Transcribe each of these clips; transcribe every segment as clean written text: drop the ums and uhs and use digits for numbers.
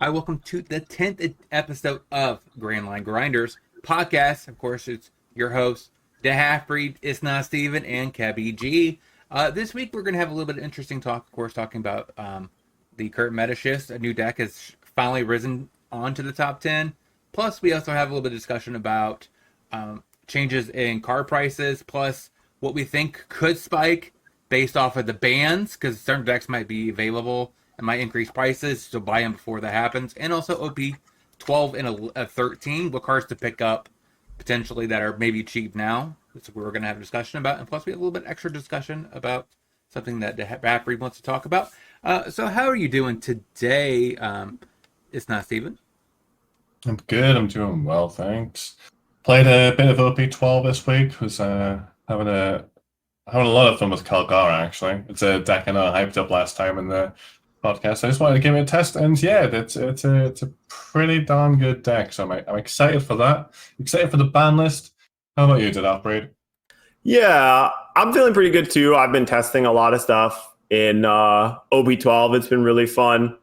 I welcome to the 10th episode of Grand Line Grinders podcast. Of course, it's your host, the half-breed, It's Not Steven, and Kebby G. This week, we're going to have a little bit of interesting talk, of course, talking about the current meta shifts. A new deck has finally risen onto the top 10. Plus, we also have a little bit of discussion about changes in card prices, plus what we think could spike based off of the bans, because certain decks might be available and might increase prices, so buy them before that happens. And also OP 12 and a 13, what cards to pick up potentially that are maybe cheap now. That's what we're going to have a discussion about. And plus, we have a little bit extra discussion about something that the Backbreed wants to talk about. So, how are you doing today? It's not Steven. I'm good. I'm doing well, thanks. Played a bit of OP12 this week. Was having a lot of fun with Calgara, actually. It's a deck I know I hyped up last time in the podcast. I just wanted to give it a test, and yeah, it's a pretty darn good deck. So I'm excited for that. Excited for the ban list. How about you? Did upgrade? Yeah, I'm feeling pretty good too. I've been testing a lot of stuff in OB12. It's been really fun.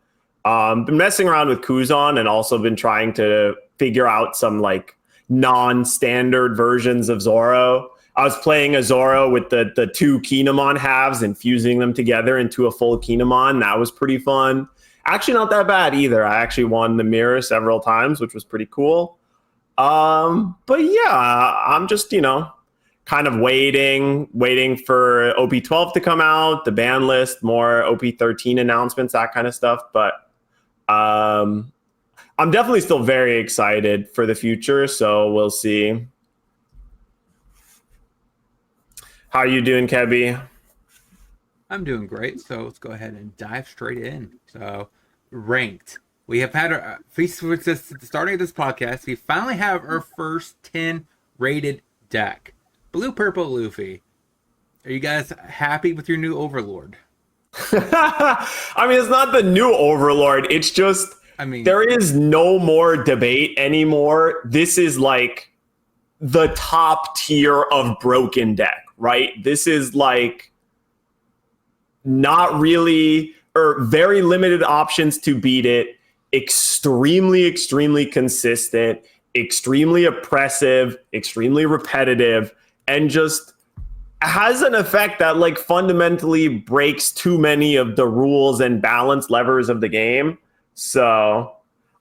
Been messing around with Kuzan and also been trying to figure out some like non-standard versions of Zoro. I was playing a Zoro with the two Kinemon halves and fusing them together into a full Kinemon. That was pretty fun. Actually, not that bad either. I actually won the mirror several times, which was pretty cool. But yeah, I'm just, kind of waiting for OP12 to come out, the ban list, more OP13 announcements, that kind of stuff. But I'm definitely still very excited for the future, so we'll see. How are you doing, Kebby? I'm doing great. So, let's go ahead and dive straight in. So, ranked. We have had our since the starting of this podcast. We finally have our first 10 rated deck. Blue Purple Luffy. Are you guys happy with your new Overlord? I mean, it's not the new Overlord. It's just there is no more debate anymore. This is like the top tier of broken deck, right? This is like not really or very limited options to beat it. Extremely consistent, extremely oppressive, extremely repetitive, and just has an effect that like fundamentally breaks too many of the rules and balance levers of the game. So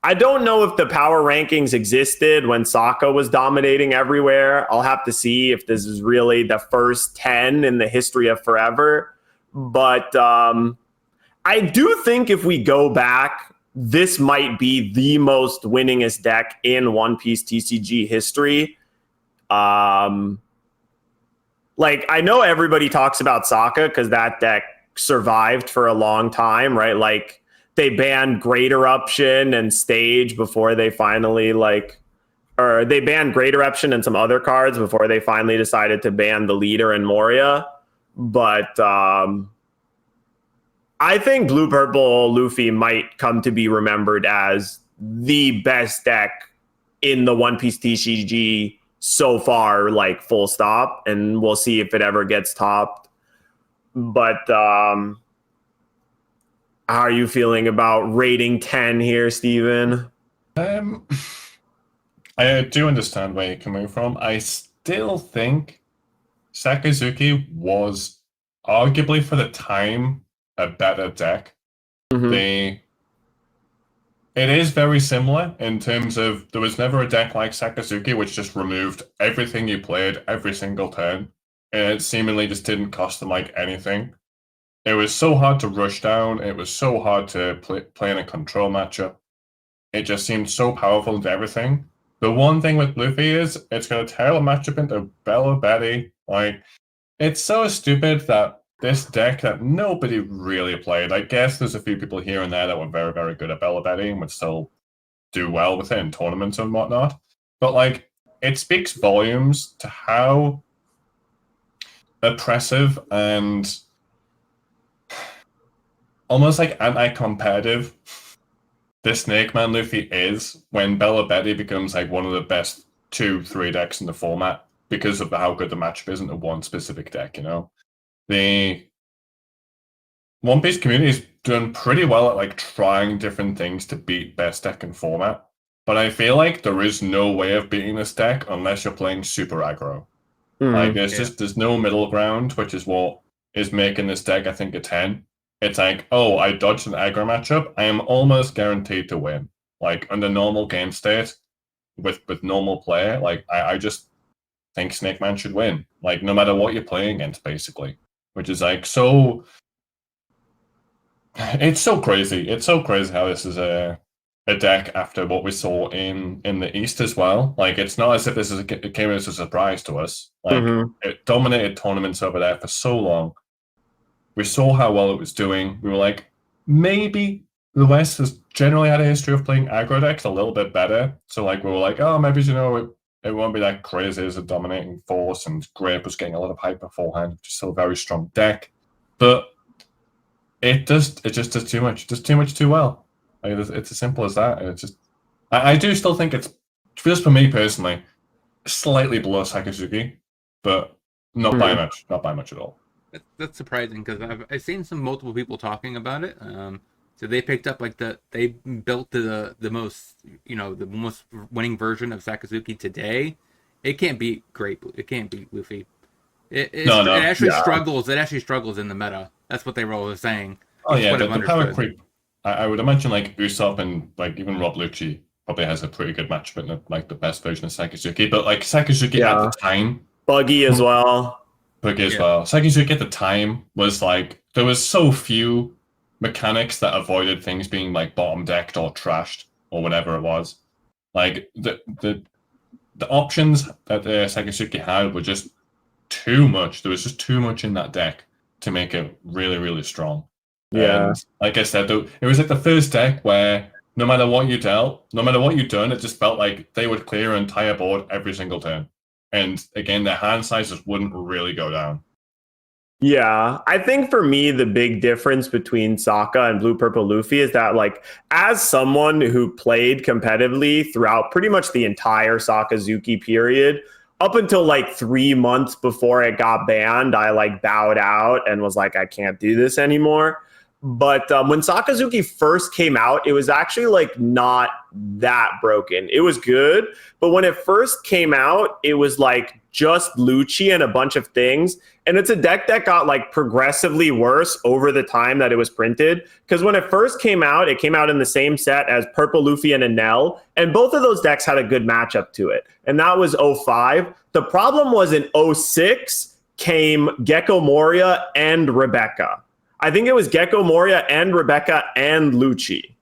I don't know if the power rankings existed when Sokka was dominating everywhere. I'll have to see if this is really the first 10 in the history of forever. But I do think if we go back, this might be the most winningest deck in One Piece TCG history. Like, I know everybody talks about Sokka because that deck survived for a long time, right? Like, they banned Great Eruption and Stage before they finally, or they banned Great Eruption and some other cards before they finally decided to ban the leader and Moria. But I think Blue Purple Luffy might come to be remembered as the best deck in the One Piece TCG so far, like full stop, and we'll see if it ever gets topped. But how are you feeling about rating 10 here, Steven? I do understand where you're coming from. I still think Sakazuki was arguably for the time a better deck. Mm-hmm. It is very similar in terms of there was never a deck like Sakazuki which just removed everything you played every single turn, and it seemingly just didn't cost them like anything. It was so hard to rush down. It was so hard to play in a control matchup. It just seemed so powerful to everything. The one thing with Luffy is it's going to tear a matchup into Bella Betty. Like, it's so stupid that this deck that nobody really played. I guess there's a few people here and there that were very, very good at Bella Betty and would still do well with it in tournaments and whatnot. But like, it speaks volumes to how oppressive and almost like anti-competitive the Snake Man Luffy is when Bella Betty becomes like one of the best 2-3 decks in the format because of how good the matchup is into one specific deck, The One Piece community is done pretty well at like trying different things to beat best deck in format. But I feel like there is no way of beating this deck unless you're playing super aggro. Like there's no middle ground, which is what is making this deck, I think, a 10. It's like, oh, I dodged an aggro matchup. I am almost guaranteed to win. Like under normal game state, with normal play, like I just think Snake Man should win. Like no matter what you're playing against, basically. Which is like so. It's so crazy. It's so crazy how this is a deck after what we saw in the East as well. Like it's not as if it came as a surprise to us. Like it dominated tournaments over there for so long. We saw how well it was doing. We were like, maybe the West has generally had a history of playing aggro decks a little bit better. So like we were like, oh, maybe it won't be that crazy as a dominating force. And Grape was getting a lot of hype beforehand, which is still a very strong deck, but it just does too much. It does too much too well. Like, it's as simple as that. And it's just, I do still think it's, just for me personally, slightly below Sakazuki, but not by much. Not by much at all. That's surprising because I've seen some multiple people talking about it. So they picked up like they built the most the most winning version of Sakazuki today. It can't beat It can't beat Luffy. It actually struggles. It actually struggles in the meta. That's what they were always saying. Oh yeah, the power creep. I would imagine like Usopp and like even Rob Lucci probably has a pretty good match, but not like the best version of Sakazuki. But like Sakazuki at the time, Buggy as well. Sakazuki at the time was like there was so few mechanics that avoided things being like bottom decked or trashed or whatever it was. Like the options that Sakazuki had were just too much. There was just too much in that deck to make it really, really strong. Yeah. And like I said, though, it was like the first deck where no matter what you dealt, no matter what you done, it just felt like they would clear an entire board every single turn. And again, their hand sizes wouldn't really go down. Yeah, I think for me, the big difference between Sokka and Blue Purple Luffy is that, like, as someone who played competitively throughout pretty much the entire Sakazuki period, up until like 3 months before it got banned, I like bowed out and was like, I can't do this anymore. But when Sakazuki first came out, it was actually like not that broken. It was good, but when it first came out, it was like just Lucci and a bunch of things. And it's a deck that got like progressively worse over the time that it was printed. Because when it first came out in the same set as Purple Luffy and Enel. And both of those decks had a good matchup to it. And that was 05. The problem was in 06 came Gecko Moria and Rebecca. I think it was Gecko Moria and Rebecca and Lucci.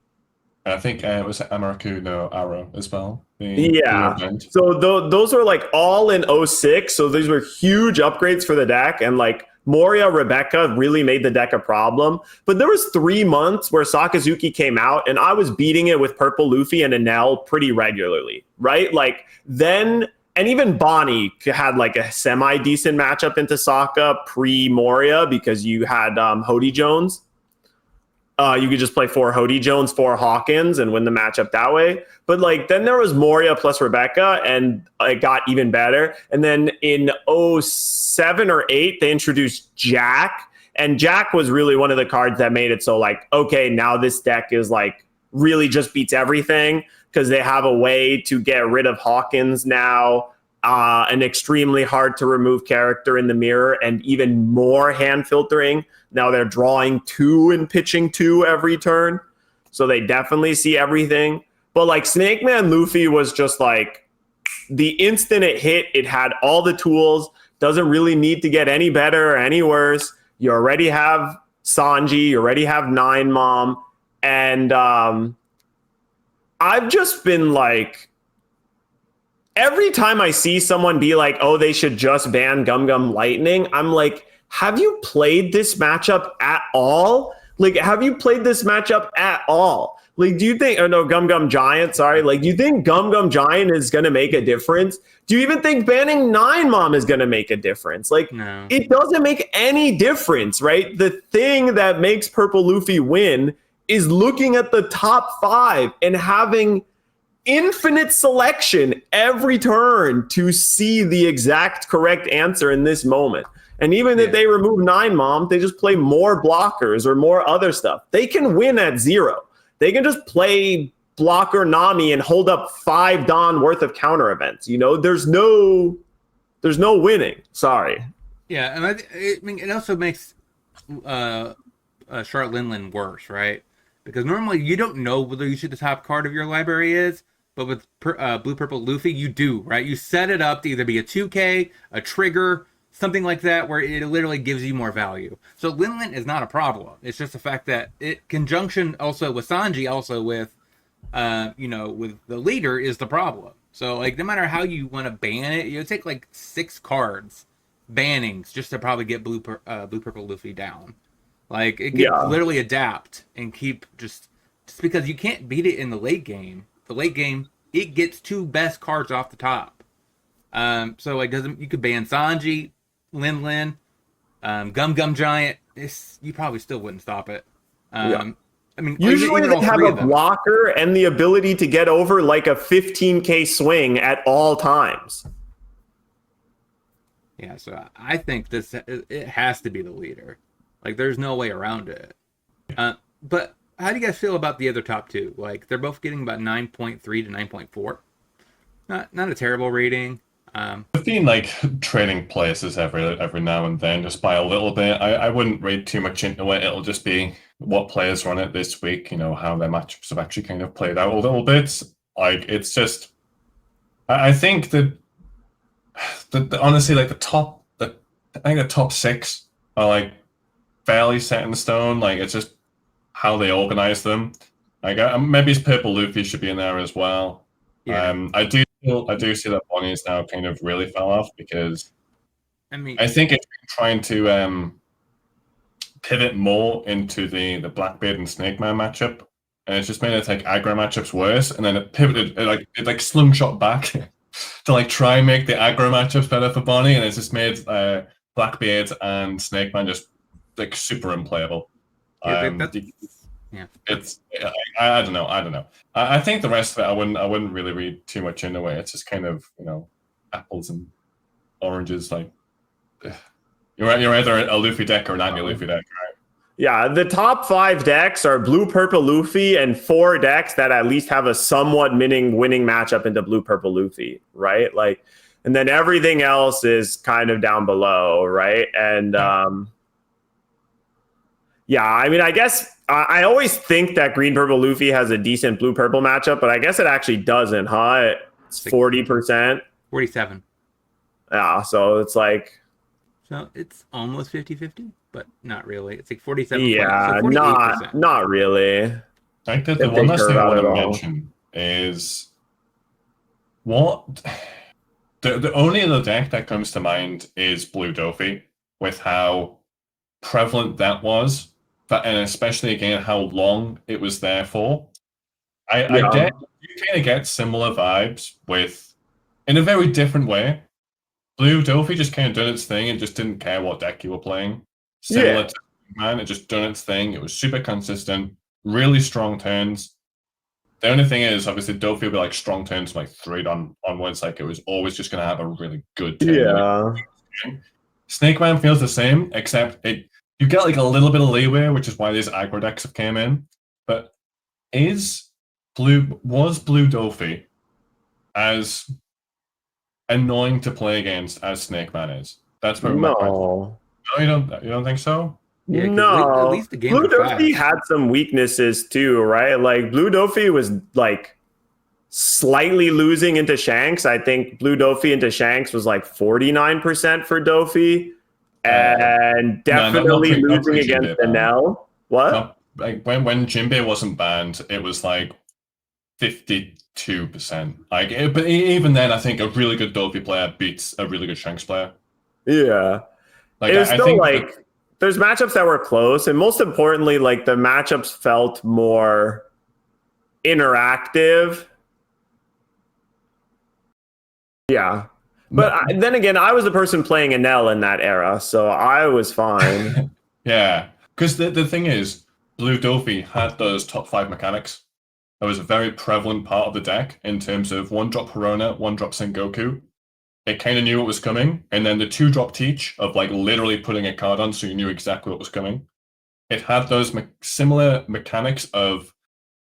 I think it was Amaraku no Arrow as well. So those were like all in 06. So these were huge upgrades for the deck. And like Moria, Rebecca really made the deck a problem. But there was 3 months where Sakazuki came out and I was beating it with Purple Luffy and Enel pretty regularly, right? Like then... And even Bonnie had like a semi-decent matchup into Sokka pre-Moria because you had Hody Jones. You could just play 4 Hody Jones, 4 Hawkins, and win the matchup that way. But like then there was Moria plus Rebecca, and it got even better. And then in 07 or 08, they introduced Jack. And Jack was really one of the cards that made it so like, okay, now this deck is like really just beats everything. Because they have a way to get rid of Hawkins now, an extremely hard to remove character in the mirror, and even more hand filtering. Now they're drawing 2 and pitching 2 every turn. So they definitely see everything. But like Snake Man Luffy was just like, the instant it hit, it had all the tools, doesn't really need to get any better or any worse. You already have Sanji, you already have Nine Mom, and I've just been like, every time I see someone be like, oh, they should just ban Gum Gum Lightning, I'm like, have you played this matchup at all? Like, have you played this matchup at all? Like, do you think, oh no, Gum Gum Giant, sorry. Like, do you think Gum Gum Giant is going to make a difference? Do you even think banning Nine Mom is going to make a difference? Like, no. It doesn't make any difference, right? The thing that makes Purple Luffy win is looking at the top 5 and having infinite selection every turn to see the exact correct answer in this moment. And even if they remove 9 Mom, they just play more blockers or more other stuff. They can win at 0. They can just play blocker Nami and hold up 5 Dawn worth of counter events. You know, there's no winning. Sorry. Yeah, and I mean, it also makes Charlotte Linlin worse, right? Because normally you don't know whether you shoot the top card of your library is, but with Blue Purple Luffy, you do, right? You set it up to either be a 2K, a trigger, something like that, where it literally gives you more value. So Linlin is not a problem. It's just the fact that it conjunction also with Sanji, also with with the leader is the problem. So like no matter how you want to ban it, you take like 6 cards bannings just to probably get Blue Purple Luffy down. Like it can literally adapt and keep just because you can't beat it in the late game. The late game, it gets 2 best cards off the top. So like you could ban Sanji, Lin, Gum Gum Giant. You probably still wouldn't stop it. I mean, usually they have a blocker and the ability to get over like a 15K swing at all times. Yeah, so I think it has to be the leader. Like, there's no way around it. But how do you guys feel about the other top 2? Like, they're both getting about 9.3 to 9.4. Not a terrible rating. I've been like trading places every now and then, just by a little bit. I wouldn't read too much into it. It'll just be what players run it this week. You know how their matchups have actually kind of played out a little bit. Like it's just, I think that honestly, like I think the top 6 are like fairly set in stone. Like it's just how they organize them. Like maybe Purple Luffy should be in there as well. Yeah. I do see that Bonnie's now kind of really fell off because I think it's trying to pivot more into the Blackbeard and Snake Man matchup, and it's just made its like aggro matchups worse. And then it pivoted, it like slingshot back to like try and make the aggro matchups better for Bonnie, and it's just made Blackbeard and Snake Man just like super unplayable. It's I don't know. I think the rest of it I wouldn't really read too much into it. It's just kind of apples and oranges. Like you're either a Luffy deck or an anti-Luffy deck, right? Yeah, the top 5 decks are Blue Purple Luffy and 4 decks that at least have a somewhat winning matchup into Blue Purple Luffy, right? Like, and then everything else is kind of down below, right? And I mean, I guess I always think that Green Purple Luffy has a decent Blue Purple matchup, but I guess it actually doesn't, huh? It's 40%. 47. Yeah, so it's like... So it's almost 50-50, but not really. It's like 47. Yeah, so not really. I think that the one last thing I want to mention is what... The only other deck that comes to mind is Blue Dofi, with how prevalent that was. And especially again how long it was there for. I get you kind of get similar vibes with, in a very different way. Blue Dofi just kind of done its thing and just didn't care what deck you were playing. Similar to Man, it just done its thing. It was super consistent, really strong turns. The only thing is, obviously, Dofi would be like strong turns from like 3 onwards. Like it was always just going to have a really good turn. Yeah. Snake Man feels the same, except you get like a little bit of leeway, which is why these aggro decks have came in. But was Blue Dofi as annoying to play against as Snake Man is? That's where no, you don't think so? Yeah, no, at least the game Blue Dofi had some weaknesses too, right? Like Blue Dofi was like slightly losing into Shanks. I think Blue Dofi into Shanks was like 49% for Dofi. And definitely losing against Enel. What? No, like when Jinbei wasn't banned, it was like 52%. But even then, I think a really good Dofi player beats a really good Shanks player. Yeah, like I still think like there's matchups that were close, and most importantly, like the matchups felt more interactive. Yeah. But then again, I was the person playing Enel in that era, so I was fine. Yeah, because the thing is, Blue Dofi had those top 5 mechanics, that was a very prevalent part of the deck in terms of 1-drop Perona, 1-drop Sengoku. It kind of knew what was coming, and then the 2-drop Teach of like literally putting a card on so you knew exactly what was coming. It had those similar mechanics of,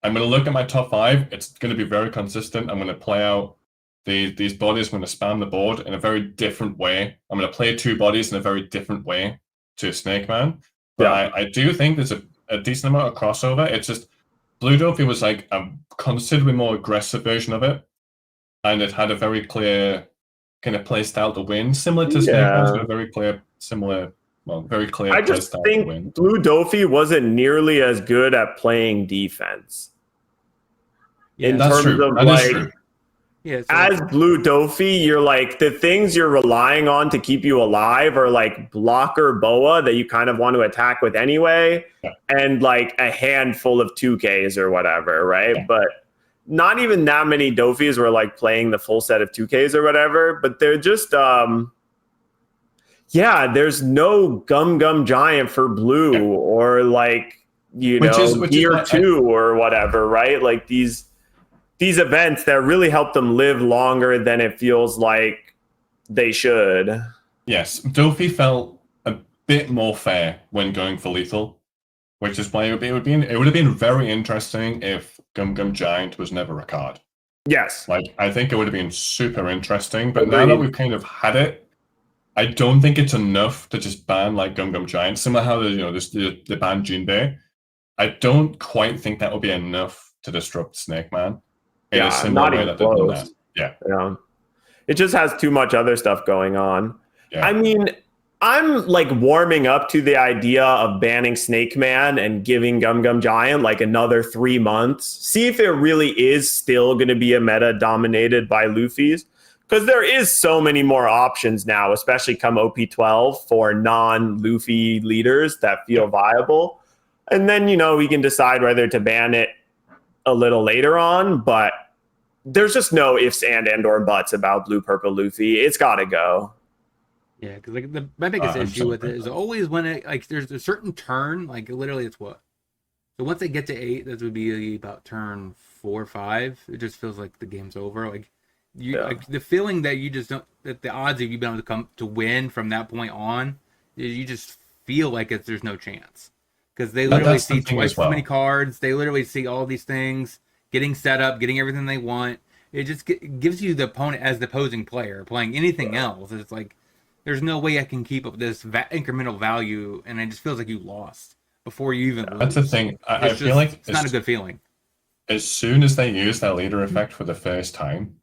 I'm going to look at my top 5, it's going to be very consistent, I'm going to play out these bodies, I'm going to span the board in a very different way. I'm going to play 2 bodies in a very different way to Snake Man. But I do think there's a decent amount of crossover. It's just, Blue Dopey was like a considerably more aggressive version of it, and it had a very clear kind of play style to win, similar to Snake Man's, but a very clear, very clear I play just style to think win. Blue Dopey wasn't nearly as good at playing defense. Yeah, In That's terms true. of That is like, true. Yeah, so as Blue Dopey, you're like, the things you're relying on to keep you alive are like blocker boa that you kind of want to attack with anyway, and like a handful of 2Ks or whatever, right? Yeah. But not even that many Dofies were like playing the full set of 2Ks or whatever, but they're just there's no Gum Giant for blue or like, Gear 2 or whatever, right? Like these events that really help them live longer than it feels like they should. Yes, Dofi felt a bit more fair when going for lethal, which is why it would have been very interesting if Gum Giant was never a card. Yes. Like, I think it would have been super interesting, but now that we've kind of had it, I don't think it's enough to just ban like Gum Giant. Similar how the ban Jinbei. I don't quite think that would be enough to disrupt Snake Man in a similar way that they've done that. Yeah. It just has too much other stuff going on. Yeah. I mean, I'm like warming up to the idea of banning Snake Man and giving Gum Giant like another 3 months. See if it really is still going to be a meta dominated by Luffy's. Because there is so many more options now, especially come OP12 for non-Luffy leaders that feel viable. And then, we can decide whether to ban it a little later on, but there's just no ifs and or buts about Blue Purple Luffy. It's got to go. Yeah, because like my biggest issue with it is always when it like there's a certain turn, like literally it's what. So once they get to 8, that would be about turn 4 or 5. It just feels like the game's over. Like like the feeling that you just don't, that the odds of you being able to come to win from that point on, you just feel like there's no chance. Because they literally see twice as many cards. They literally see all these things, getting set up, getting everything they want. It just gives you the opponent as the opposing player playing anything else. It's like, there's no way I can keep up this incremental value, and it just feels like you lost before you even lose. That's the thing. I feel like it's not a good feeling. As soon as they use that leader effect for the first time,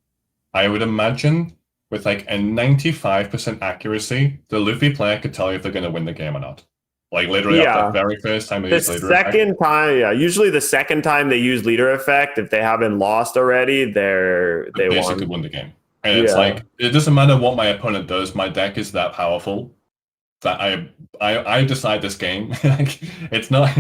I would imagine with like a 95% accuracy, the Luffy player could tell you if they're going to win the game or not. Like literally after the very first time they use leader effect. Usually the second time they use leader effect, if they haven't lost already, they basically won the game. And it's like, it doesn't matter what my opponent does, my deck is that powerful that I decide this game. Like, it's not,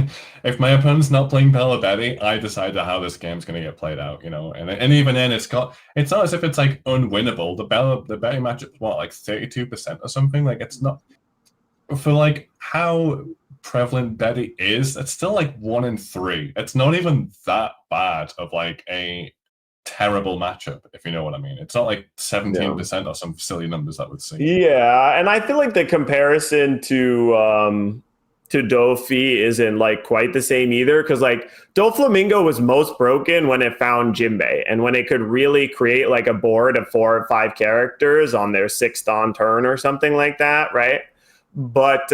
if my opponent's not playing Bella Betty, I decide how this game's going to get played out, and even then it's not as if it's like unwinnable. The Betty match is what, like 32% or something. Like, it's not, for like how prevalent Betty is, it's still like 1 in 3. It's not even that bad of like a terrible matchup, if you know what I mean. It's not like 17% or some silly numbers that would see. Yeah, and I feel like the comparison to Dofi isn't like quite the same either, because like Doflamingo was most broken when it found Jinbei and when it could really create like a board of 4 or 5 characters on their 6th on turn or something like that, right? But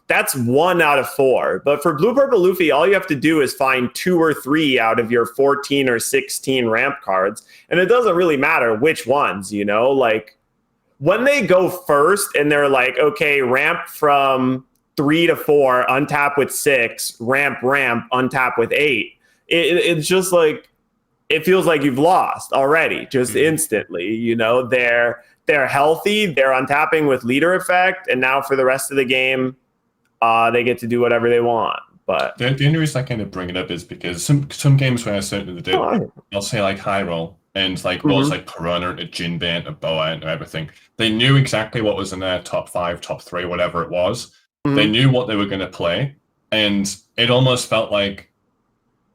that's 1 out of 4. But for Blue Purple Luffy, all you have to do is find 2 or 3 out of your 14 or 16 ramp cards. And it doesn't really matter which ones, like when they go first and they're like, okay, ramp from 3 to 4, untap with 6, ramp, untap with 8. It's just like, it feels like you've lost already, just instantly, They're healthy. They're untapping with leader effect, and now for the rest of the game, they get to do whatever they want. But the only reason I kind of bring it up is because some games where I certainly do, I'll say like high roll and like rolls like Corona, a Jinbei, a Boa, and everything. They knew exactly what was in their top 5, top 3, whatever it was. They knew what they were going to play, and it almost felt like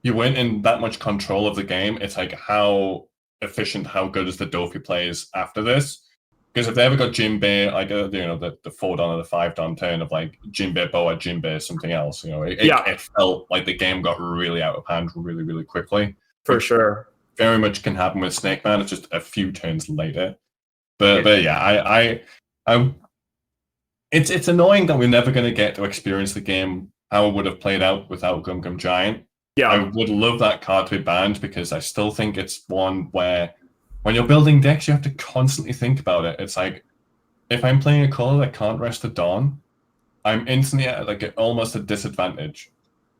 you weren't in that much control of the game. It's like how efficient, how good is the Dofi plays after this? Because if they ever got Jinbei, like the 4 don or the 5 don turn of like Jinbei Boa, Jinbei something else, it felt like the game got really out of hand really, really quickly. For sure. Very much can happen with Snake Man. It's just a few turns later. But yeah, it's annoying that we're never going to get to experience the game how it would have played out without Gum Gum Giant. Yeah. I would love that card to be banned because I still think it's one where when you're building decks, you have to constantly think about it. It's like, if I'm playing a color that can't rest a Dawn, I'm instantly at like almost a disadvantage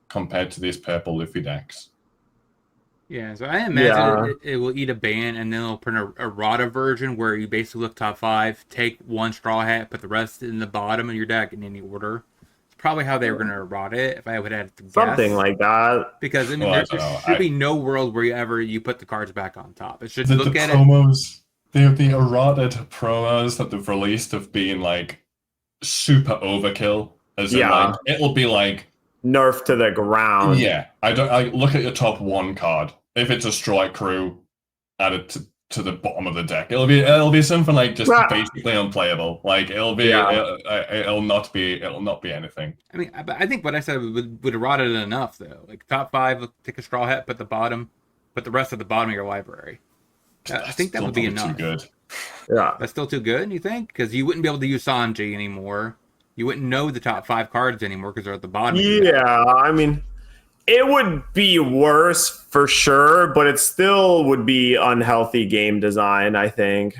compared to these purple Luffy decks. Yeah, so I imagine it will eat a ban, and then it'll print a Rada version where you basically look top 5, take one Straw Hat, put the rest in the bottom of your deck in any order. It's probably how they were going to errata it, if I would have to guess. Something like that. Because, I mean, there should be no world where you put the cards back on top. It should look at promos, it. The errated promos that they've released have been, like, super overkill. As in, like, it'll be, like... nerf to the ground. Yeah. I look at your top 1 card. If it's a Strike Crew, add it to the bottom of the deck. It'll be something like just basically unplayable. Like it'll not be anything. I mean, I think what I said would errata it enough though. Like top 5, take a Straw Hat, put the rest at the bottom of your library. I think that would be enough. Too good. Yeah, that's still too good. You think? Because you wouldn't be able to use Sanji anymore. You wouldn't know the top 5 cards anymore because they're at the bottom. Yeah, I mean, it would be worse for sure, but it still would be unhealthy game design, I think.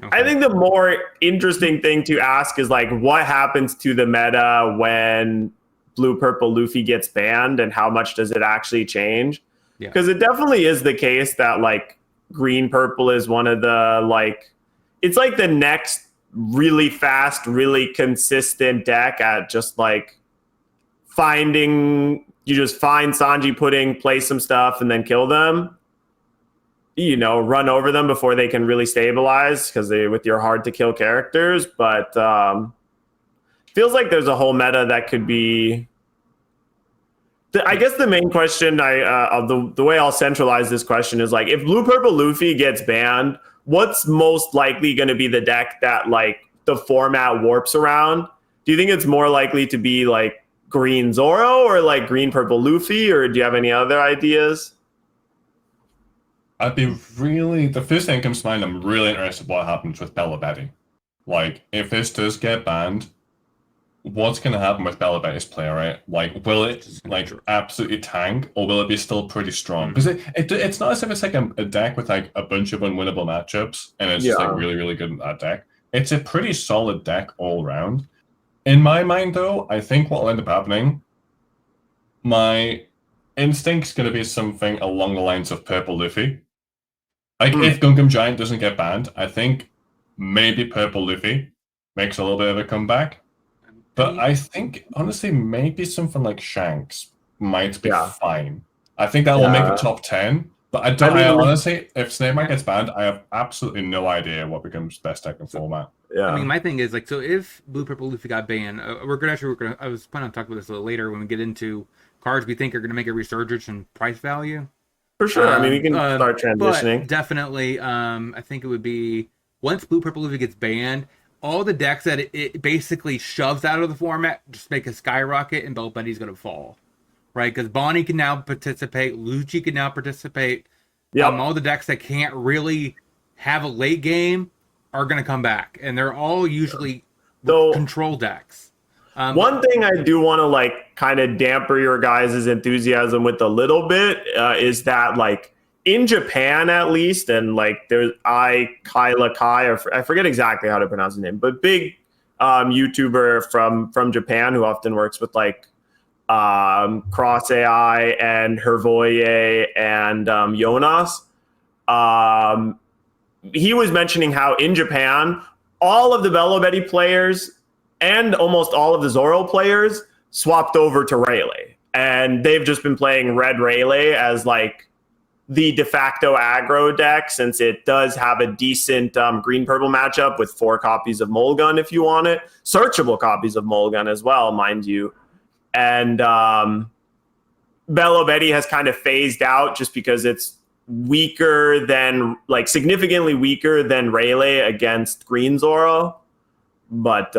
Okay. I think the more interesting thing to ask is, like, what happens to the meta when Blue Purple Luffy gets banned, and how much does it actually change? Because it definitely is the case that, like, Green Purple is one of the, like, it's like the next really fast, really consistent deck at just, like, you just find Sanji play some stuff and then kill them. Run over them before they can really stabilize because with your hard to kill characters. But feels like there's a whole meta that could be. I guess the main question, the way I'll centralize this question is, like, if Blue Purple Luffy gets banned, what's most likely going to be the deck that, like, the format warps around? Do you think it's more likely to be like Green Zoro or like Green Purple Luffy, or do you have any other ideas? The first thing that comes to mind, I'm really interested what happens with Bella Betty. Like, if this does get banned, what's going to happen with Bella Betty's play, right? Like, will it, like, absolutely tank, or will it be still pretty strong? Because it's not as if it's like a deck with, like, a bunch of unwinnable matchups, and it's just, like, really, really good in that deck. It's a pretty solid deck all around. In my mind, though, I think what will end up happening, my instinct's going to be something along the lines of Purple Luffy. Like, if Gum Gum Giant doesn't get banned, I think maybe Purple Luffy makes a little bit of a comeback. But I think, honestly, maybe something like Shanks might be fine. I think that will make a top 10. But honestly, if Snake Man gets banned, I have absolutely no idea what becomes best deck in format. Yeah. I mean, my thing is, like, so if Blue Purple Luffy got banned, I was planning on talking about this a little later when we get into cards we think are going to make a resurgence in price value. For sure. I mean, we can start transitioning. But definitely, I think it would be, once Blue Purple Luffy gets banned, all the decks that it basically shoves out of the format just make a skyrocket, and Bell Betty's going to fall. Right? Because Bonnie can now participate, Lucci can now participate. All the decks that can't really have a late game are going to come back, and they're all usually control decks. One thing I do want to, like, kind of damper your guys' enthusiasm with a little bit is that, like, in Japan at least, and, like, there's Kyla Kai, or I forget exactly how to pronounce his name, but big YouTuber from Japan who often works with, like, Cross AI and Hervoye and Jonas. He was mentioning how in Japan, all of the Bello Betty players and almost all of the Zoro players swapped over to Rayleigh. And they've just been playing Red Rayleigh as, like, the de facto aggro deck, since it does have a decent green-purple matchup with 4 copies of Mulgun if you want it. Searchable copies of Mulgun as well, mind you. And Bello Betty has kind of phased out just because it's weaker than, like, significantly weaker than Rayleigh against Green Zoro. But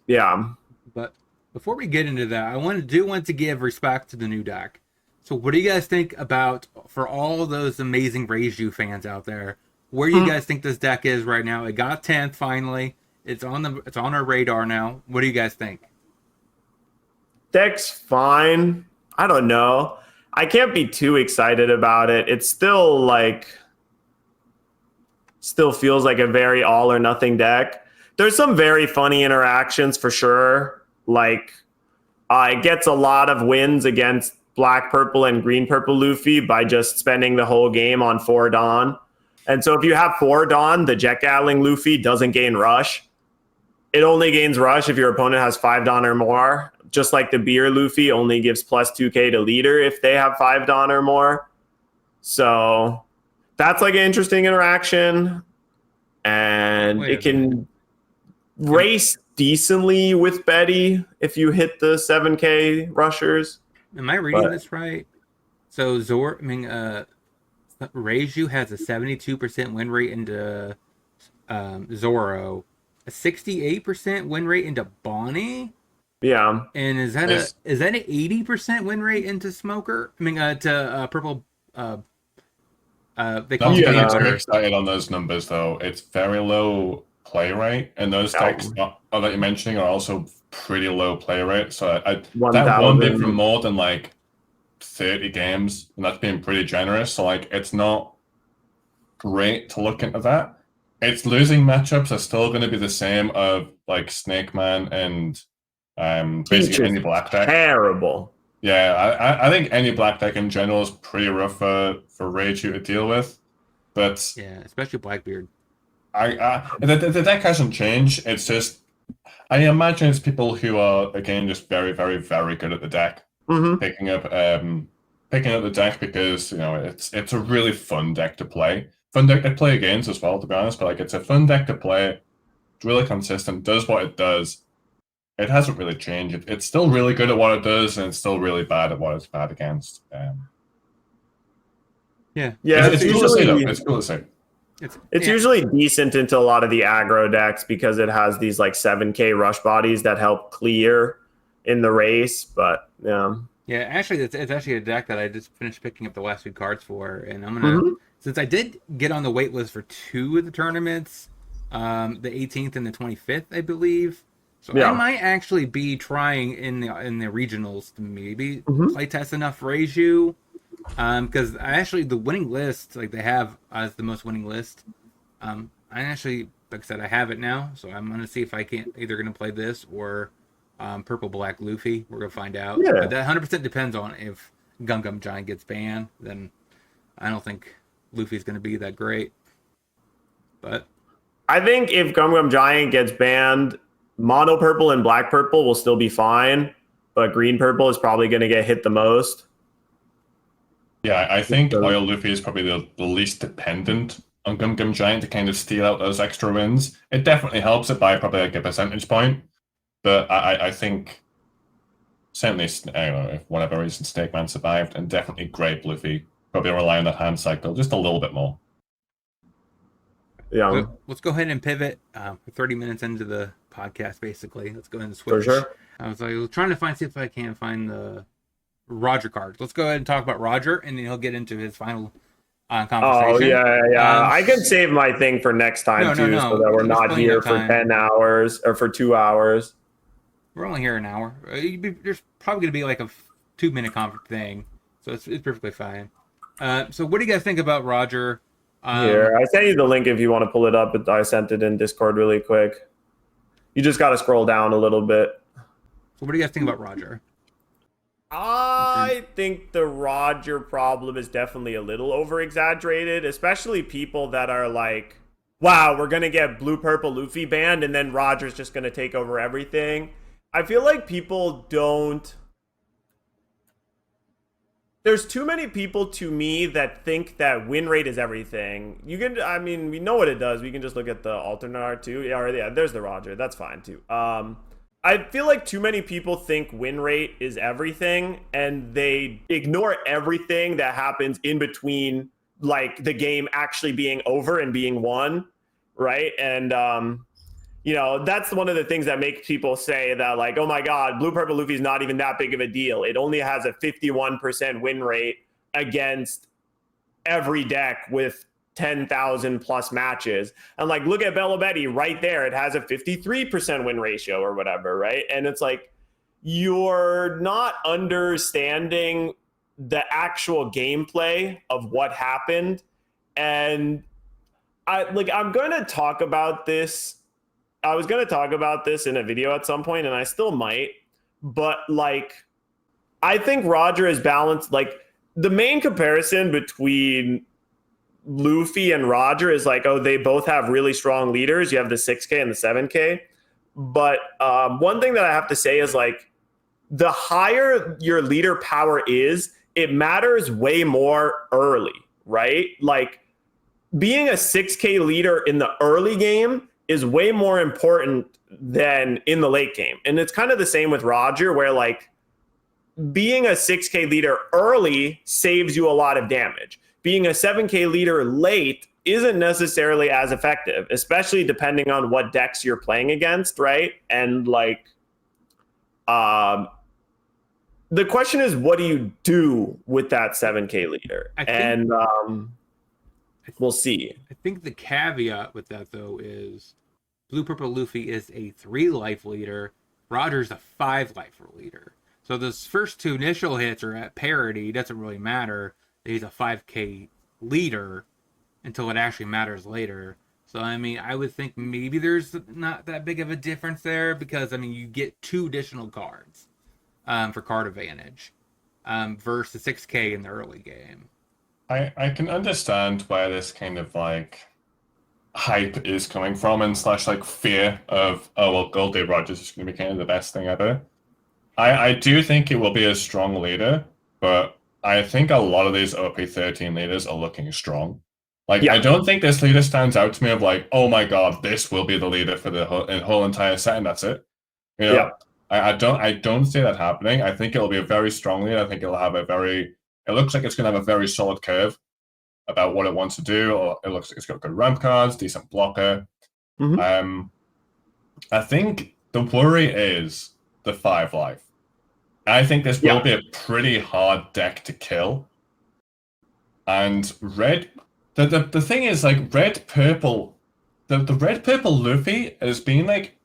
yeah. But before we get into that, I want to give respect to the new deck. So what do you guys think about, for all those amazing Reiju fans out there, where you guys think this deck is right now? It got 10th finally. It's on our radar now. What do you guys think? Deck's fine. I don't know. I can't be too excited about it. It's still feels like a very all or nothing deck. There's some very funny interactions for sure. Like, it gets a lot of wins against black, purple, and green, purple Luffy by just spending the whole game on 4 Dawn. And so if you have 4 Dawn, the Jet Gatling Luffy doesn't gain Rush. It only gains Rush if your opponent has 5 Dawn or more. Just like the Beer Luffy only gives plus 2k to leader if they have 5 Dawn or more. So that's like an interesting interaction. And it can race decently with Betty if you hit the 7k rushers. Am I reading this right? So Reiju has a 72% win rate into Zoro, a 68% win rate into Bonnie. Yeah. And is that an 80% win rate into Smoker? To Purple. They call I'm it too excited on those numbers though. It's very low play rate, and those decks that you're mentioning are also pretty low play rate. So that won't be for more than like 30 games, and that's being pretty generous. So like, it's not great to look into that. Its losing matchups are still going to be the same of like Snake Man and basically any black deck. Terrible. Yeah, I think any black deck in general is pretty rough for Reiju to deal with. But yeah, especially Blackbeard. The deck hasn't changed. It's just, I imagine it's people who are, again, just very, very, very good at the deck. Picking up the deck because, you know, it's a really fun deck to play. Fun deck to play against as well, to be honest. But like, it's a fun deck to play. It's really consistent. Does what it does. It hasn't really changed. It's still really good at what it does, and it's still really bad at what it's bad against. Yeah. It's cool to see, though. It's cool to see. It's usually decent into a lot of the aggro decks because it has these like 7k rush bodies that help clear in the race. But yeah. Yeah, actually, it's actually a deck that I just finished picking up the last few cards for, and I'm gonna since I did get on the wait list for 2 of the tournaments, the 18th and the 25th, I believe. So I might actually be trying in the regionals to maybe play test enough Reiju, because the winning list, like they have as the most winning list. I actually, like I said, I have it now, so I'm gonna see if I can't either gonna play this or Purple Black Luffy. We're gonna find out. Yeah. But that 100% depends on if Gum Gum Giant gets banned. Then I don't think Luffy's gonna be that great. But I think if Gum Gum Giant gets banned, Mono Purple and Black Purple will still be fine, but Green Purple is probably going to get hit the most. Yeah, I think Oil Luffy is probably the least dependent on Gum Gum Giant to kind of steal out those extra wins. It definitely helps it by probably like a percentage point, but I think certainly, I don't know, if whatever reason Snake Man survived, and definitely Grape Luffy probably rely on that hand cycle just a little bit more. Yeah. So let's go ahead and pivot. We're 30 minutes into the podcast, basically. Let's go ahead and switch. For sure. I was trying to see if I can find the Roger cards. Let's go ahead and talk about Roger, and then he'll get into his final conversation. Oh, yeah. I can save my thing for next time, so that we're not here for 10 hours or for 2 hours. We're only here an hour. There's probably going to be like a 2-minute thing, so it's perfectly fine. So what do you guys think about Roger? Here, I sent you the link if you want to pull it up, but I sent it in Discord really quick. You just got to scroll down a little bit. So what do you guys think about Roger? I think the Roger problem is definitely a little over-exaggerated, especially people that are like, wow, we're going to get blue-purple Luffy banned, and then Roger's just going to take over everything. I feel like people don't... There's too many people to me that think that win rate is everything. We know what it does. We can just look at the alternate art too. Yeah, there's the Roger. That's fine too. I feel like too many people think win rate is everything, and they ignore everything that happens in between, like the game actually being over and being won, right? And that's one of the things that makes people say that, like, oh my God, Blue Purple Luffy is not even that big of a deal. It only has a 51% win rate against every deck with 10,000 plus matches. And like, look at Bella Betty right there. It has a 53% win ratio or whatever, right? And it's like, you're not understanding the actual gameplay of what happened. And I'm going to talk about this. I was going to talk about this in a video at some point, and I still might. But like, I think Roger is balanced. Like, the main comparison between Luffy and Roger is like, oh, they both have really strong leaders. You have the 6K and the 7K. But one thing that I have to say is, like, the higher your leader power is, it matters way more early, right? Like, being a 6K leader in the early game is way more important than in the late game. And it's kind of the same with Roger, where like being a 6K leader early saves you a lot of damage. Being a 7K leader late isn't necessarily as effective, especially depending on what decks you're playing against, right? And like, the question is, what do you do with that 7K leader? We'll see. I think the caveat with that, though, is Blue Purple Luffy is a 3 life leader. Roger's a 5 life leader. So those first two initial hits are at parity. It doesn't really matter that he's a 5K leader until it actually matters later. So, I mean, I would think maybe there's not that big of a difference there because, I mean, you get 2 additional cards for card advantage versus 6K in the early game. I can understand where this kind of like hype is coming from and slash like fear of, oh, well, Gold Day Rogers is going to be kind of the best thing ever. I do think it will be a strong leader, but I think a lot of these OP13 leaders are looking strong. Like, I don't think this leader stands out to me of like, oh my God, this will be the leader for the whole entire set, and that's it. You know, I don't see that happening. I think it'll be a very strong leader. I think it'll have it looks like it's going to have a very solid curve about what it wants to do, or it looks like it's got good ramp cards, decent blocker. Mm-hmm. I think the worry is the 5 life. I think this will be a pretty hard deck to kill. And red, the thing is, like, red purple, the red purple Luffy has been like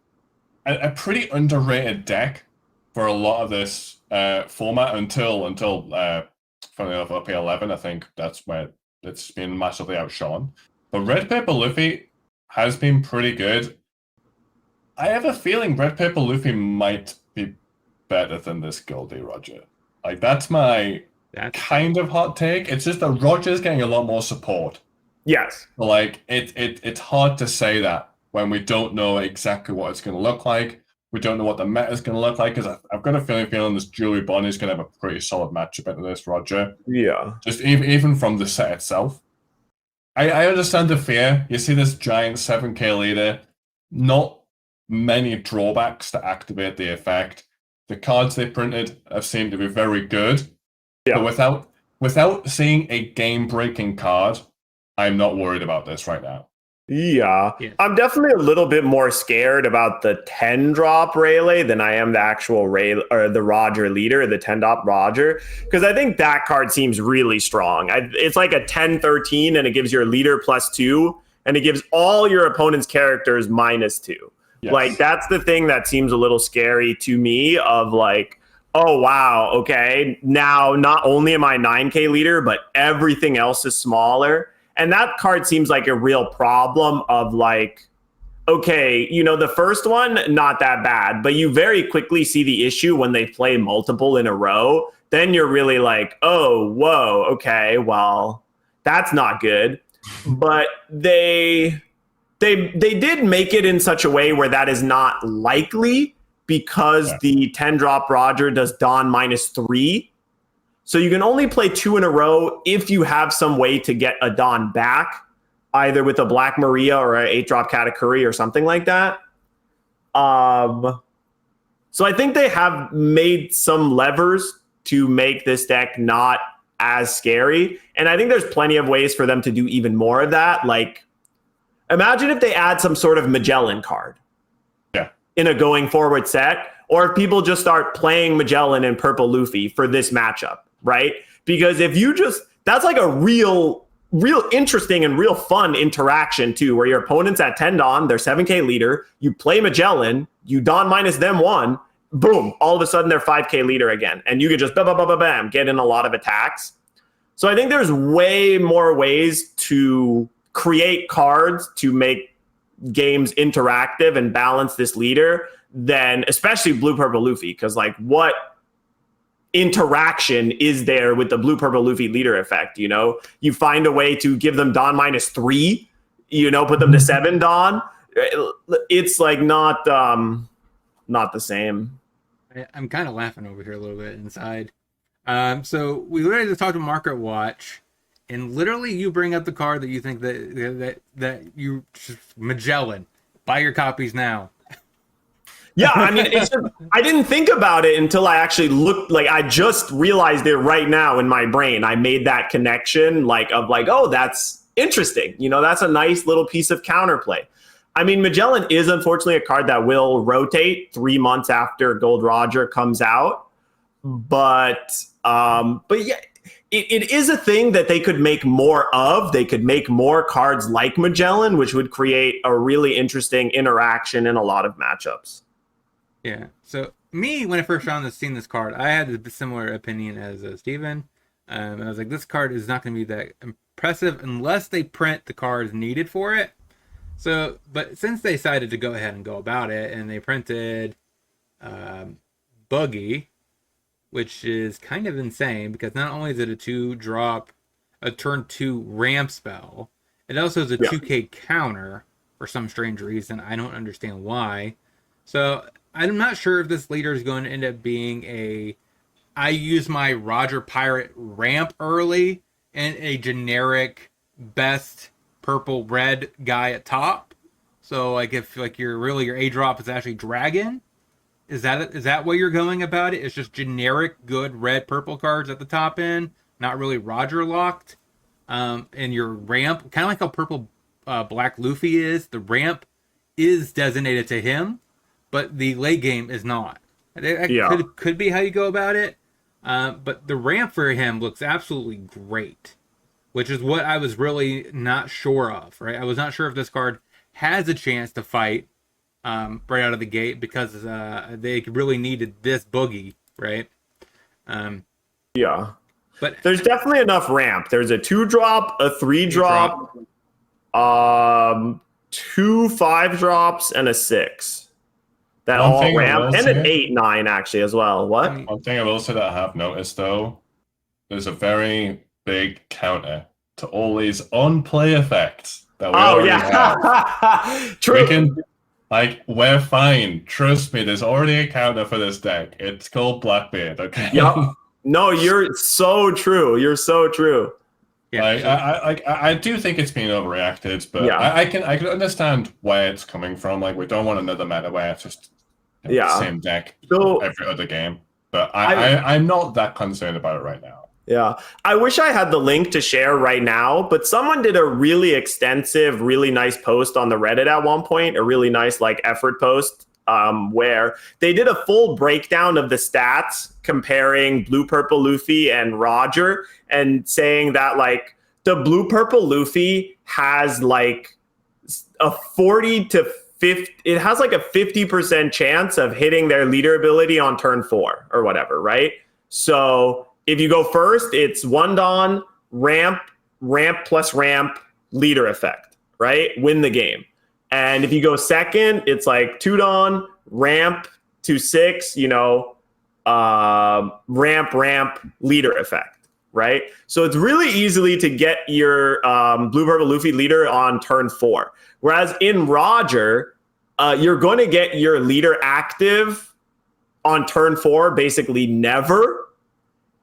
a pretty underrated deck for a lot of this format until funny enough, OP11, I think that's where it's been massively outshone. But Red Purple Luffy has been pretty good. I have a feeling Red Purple Luffy might be better than this Goldie Roger. Like, that's my kind of hot take. It's just that Roger's getting a lot more support. Yes. Like, it's hard to say that when we don't know exactly what it's going to look like. We don't know what the meta is going to look like, because I've got a feeling this Julie Bonnie is going to have a pretty solid matchup into this Roger. Yeah. Just even from the set itself. I understand the fear. You see this giant 7K leader, not many drawbacks to activate the effect. The cards they printed have seemed to be very good. Yeah. But without seeing a game-breaking card, I'm not worried about this right now. Yeah. I'm definitely a little bit more scared about the 10 drop Rayleigh than I am the actual the Roger leader, the 10 drop Roger, because I think that card seems really strong. It's like a 10-13, and it gives your leader +2, and it gives all your opponent's characters -2. Yes. Like, that's the thing that seems a little scary to me, of like, oh wow, okay, now not only am I 9K leader, but everything else is smaller. And that card seems like a real problem of like, okay, the first one, not that bad, but you very quickly see the issue when they play multiple in a row. Then you're really like, oh, whoa, okay, well, that's not good. But they did make it in such a way where that is not likely, because the 10 drop Roger does Dawn -3. So you can only play 2 in a row if you have some way to get a Dawn back, either with a Black Maria or an 8-drop Katakuri or something like that. So I think they have made some levers to make this deck not as scary. And I think there's plenty of ways for them to do even more of that. Like, imagine if they add some sort of Magellan card in a going forward set, or if people just start playing Magellan and Purple Luffy for this matchup, right? Because if you just, that's like a real interesting and real fun interaction too, where your opponent's at 10 Dawn, they're 7K leader, you play Magellan, you Dawn minus them 1, boom, all of a sudden they're 5K leader again. And you could just bam, get in a lot of attacks. So I think there's way more ways to create cards to make games interactive and balance this leader than especially Blue Purple Luffy, because like what interaction is there with the Blue Purple Luffy leader effect? You know, you find a way to give them Dawn minus 3, you know, put them to 7 Dawn. It's like not the same. I'm kind of laughing over here a little bit inside. So we literally just talked to Market Watch, and literally you bring up the card that you think that you just, Magellan, buy your copies now. Yeah, I mean, it's just, I didn't think about it until I actually looked. Like, I just realized it right now in my brain. I made that connection, oh, that's interesting. You know, that's a nice little piece of counterplay. I mean, Magellan is unfortunately a card that will rotate 3 months after Gold Roger comes out, but yeah. It is a thing that they could make more of. They could make more cards like Magellan, which would create a really interesting interaction in a lot of matchups. Yeah. So me, when I first seen this card, I had a similar opinion as Steven. And I was like, this card is not going to be that impressive unless they print the cards needed for it. So, but since they decided to go ahead and go about it, and they printed Buggy, which is kind of insane because not only is it a 2-drop, a turn 2 ramp spell, it also is a 2K counter for some strange reason. I don't understand why. So I'm not sure if this leader is going to end up being I use my Roger Pirate ramp early and a generic best purple red guy at top. So like if like your A drop is actually dragon. Is that what you're going about it? It's just generic good red purple cards at the top end, not really Roger locked. And your ramp, kind of like how purple black Luffy is, the ramp is designated to him, but the late game is not. That could be how you go about it. But the ramp for him looks absolutely great, which is what I was really not sure of, right? I was not sure if this card has a chance to fight right out of the gate because they really needed this boogie, right? Yeah. But there's definitely enough ramp. There's a 2-drop, a 3-drop, 2 5-drops, and a 6. That One all thing I ramp, will and an say- 8, 9 actually as well. What? One thing I will say that I have noticed though, there's a very big counter to all these on-play effects that we already have. True. We can, we're fine. Trust me, there's already a counter for this deck. It's called Blackbeard, okay? Yep. No, you're so true. You're so true. yeah, I do think it's being overreacted, but Yeah. I can understand where it's coming from. Like, we don't want another meta where it's just the same deck So every other game. But I'm not that concerned about it right now. yeah, I wish I had the link to share right now, but someone did a really extensive, really nice post on the Reddit at one point, a really nice effort post where they did a full breakdown of the stats comparing Blue Purple Luffy and Roger, and saying that the Blue Purple Luffy has a 40 to 50, it has a 50% chance of hitting their leader ability on turn 4 or whatever, right? So if you go first, it's 1 Dawn, ramp plus ramp, leader effect, right? Win the game. And if you go second, it's 2 Dawn, ramp to 6, ramp, leader effect, right? So it's really easily to get your Blue Purple Luffy leader on turn 4. Whereas in Roger, you're going to get your leader active on turn 4 basically never.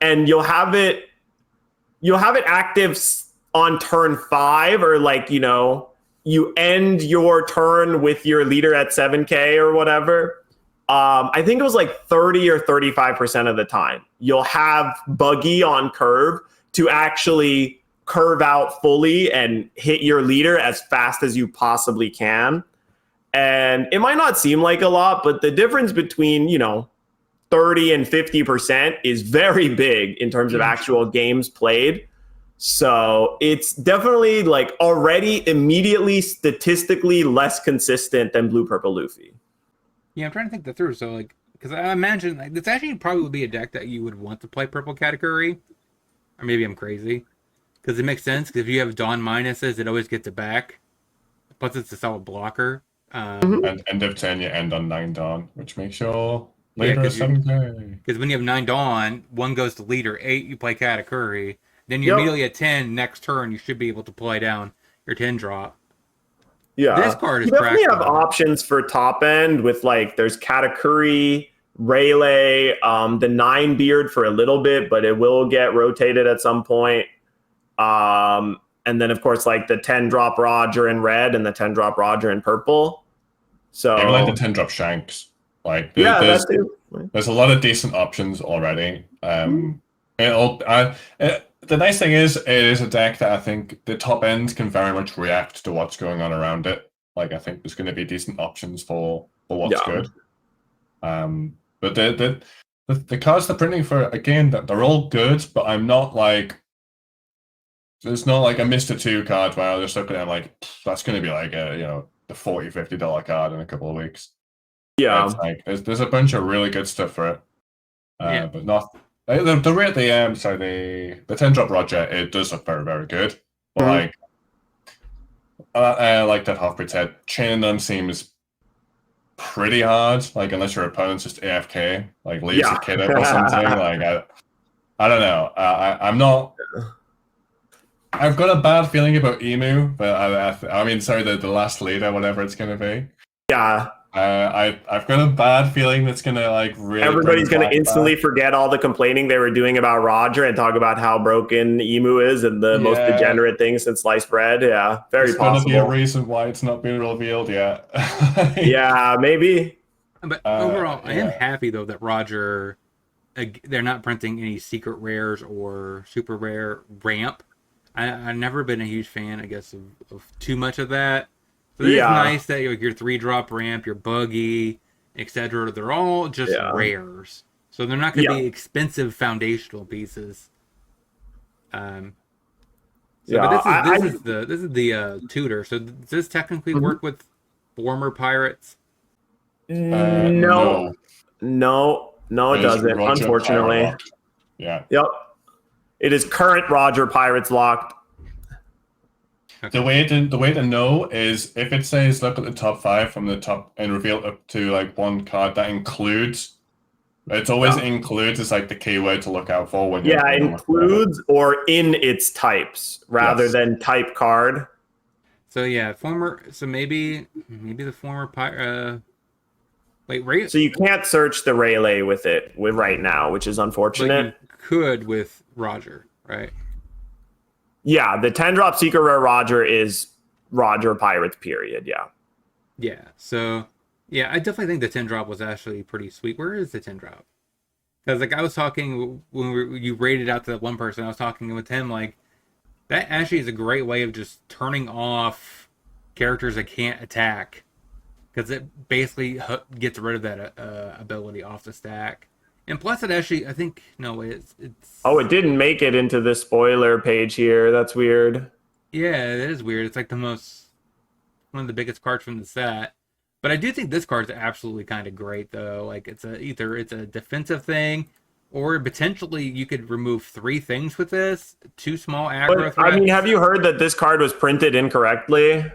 And you'll have it active on turn 5, or you end your turn with your leader at 7K or whatever. I think it was like 30 or 35% of the time, you'll have Buggy on curve to actually curve out fully and hit your leader as fast as you possibly can. And it might not seem like a lot, but the difference between, 30 and 50% is very big in terms of actual games played. So it's definitely like already immediately statistically less consistent than Blue Purple Luffy. Yeah, I'm trying to think that through. So, like, because I imagine like, this actually probably would be a deck that you would want to play purple category. Or maybe I'm crazy. Because it makes sense. Because if you have Dawn minuses, it always gets it back. Plus, it's a solid blocker. And end of turn, you end on 9 Dawn, which makes your later Yeah, a 7 because when you have 9 Dawn, 1 goes to leader, 8 you play Katakuri. Then you're immediately at 10. Next turn, you should be able to play down your 10 drop. Yeah, this card is you definitely have practical. options for top end with like there's Katakuri, Rayleigh, the 9 Beard for a little bit, but it will get rotated at some point. And then of course like the 10 drop Roger in red and the 10 drop Roger in purple. So Even like the 10 drop Shanks. Like that's it. There's a lot of decent options already. The nice thing is, it is a deck that I think the top end can very much react to what's going on around it. Like, I think there's going to be decent options for what's good. But the cards they're printing for, again, they're all good, but I'm not like... There's not like a Mr. 2 card where I just look at it and I'm like, that's going to be like the $40, $50 card in a couple of weeks. Yeah. It's like, there's a bunch of really good stuff for it. But not... The 10 drop Roger, it does look very, very good. But like that Half-Breed said, Chain None seems pretty hard. Like unless your opponent's just AFK, like leaves a kid up or something. Like I don't know. I'm not. I've got a bad feeling about Emu, but the last leader, whatever it's gonna be. Yeah. I've got a bad feeling that's gonna like really. Everybody's gonna instantly forget all the complaining they were doing about Roger and talk about how broken Emu is and the most degenerate thing since sliced bread. Yeah, very possible. There's gonna be a reason why it's not been revealed yet. Yeah, maybe. But overall, I am happy though that Roger, they're not printing any secret rares or super rare ramp. I've never been a huge fan, I guess, of too much of that. So it's nice that your 3-drop ramp, your buggy, etc. They're all just rares, so they're not going to be expensive foundational pieces. But this is the tutor. So does this technically work with former pirates? No, it doesn't. Unfortunately. Yeah. Yep. It is current Roger Pirates locked. The way to know is if it says look at the top 5 from the top and reveal up to like one card that includes. It's always includes is like the keyword to look out for when includes or in its types rather than type card. So maybe the former pirate. Wait, so you can't search the Rayleigh with right now, which is unfortunate. But you could with Roger, right? Yeah, the 10-drop Secret Rare Roger is Roger Pirates, period, yeah. Yeah, so, I definitely think the 10-drop was actually pretty sweet. Where is the 10-drop? Because, I was talking, when you rated out to that one person, I was talking with him, that actually is a great way of just turning off characters that can't attack. Because it basically gets rid of that ability off the stack. And plus, it actually, I think, it's... Oh, it didn't make it into the spoiler page here. That's weird. Yeah, it is weird. It's one of the biggest cards from the set. But I do think this card's absolutely kind of great, though. Either it's a defensive thing, or potentially you could remove 3 things with this. 2 small aggro threats. Have you heard that this card was printed incorrectly?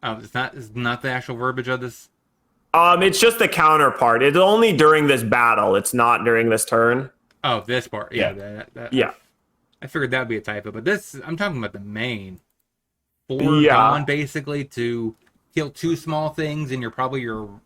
Oh, it's not the actual verbiage of this? It's just the counterpart. It's only during this battle. It's not during this turn. Oh, this part. Yeah. I figured that would be a typo, but I'm talking about the main. 4 Dawn, basically, to kill 2 small things, and your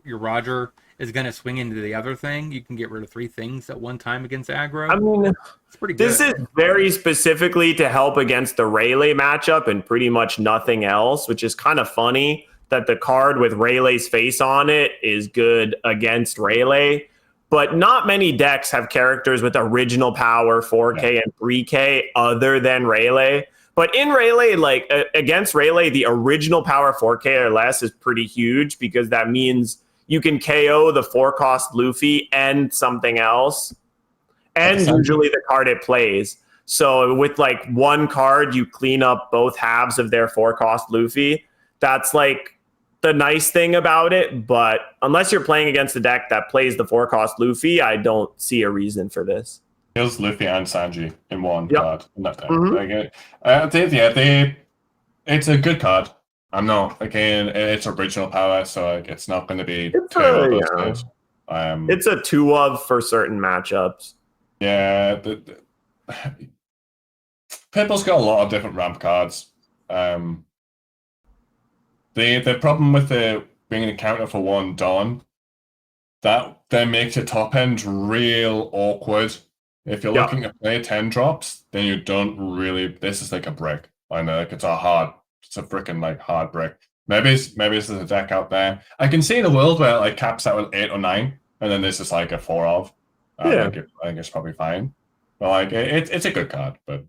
Roger is going to swing into the other thing. You can get rid of 3 things at one time against aggro. I mean, it's pretty good. This is very specifically to help against the Rayleigh matchup and pretty much nothing else, which is kind of funny that the card with Rayleigh's face on it is good against Rayleigh, but not many decks have characters with original power 4K and 3K other than Rayleigh. But in Rayleigh, like against Rayleigh, the original power 4K or less is pretty huge because that means you can KO the 4-cost Luffy and something else, and usually the card it plays. So with like one card, you clean up both halves of their 4-cost Luffy. That's like the nice thing about it. But unless you're playing against a deck that plays the 4-cost Luffy, I don't see a reason for this. Kills Luffy and Sanji in one Yep. card. In that time. It's a good card. I'm not, again, it's original power, so like, it's not going to be It's it's a 2-of for certain matchups. Yeah, Purple's got a lot of different ramp cards. The problem with the being a counter for 1 Dawn, that then makes your top end real awkward. If you're looking to play 10 drops, then you don't really. This is like a brick. I know, like it's a freaking like hard brick. Maybe there's a deck out there. I can see in a world where it like caps out with 8 or 9, and then this is like a 4-of. I think it's probably fine. But like it's a good card, but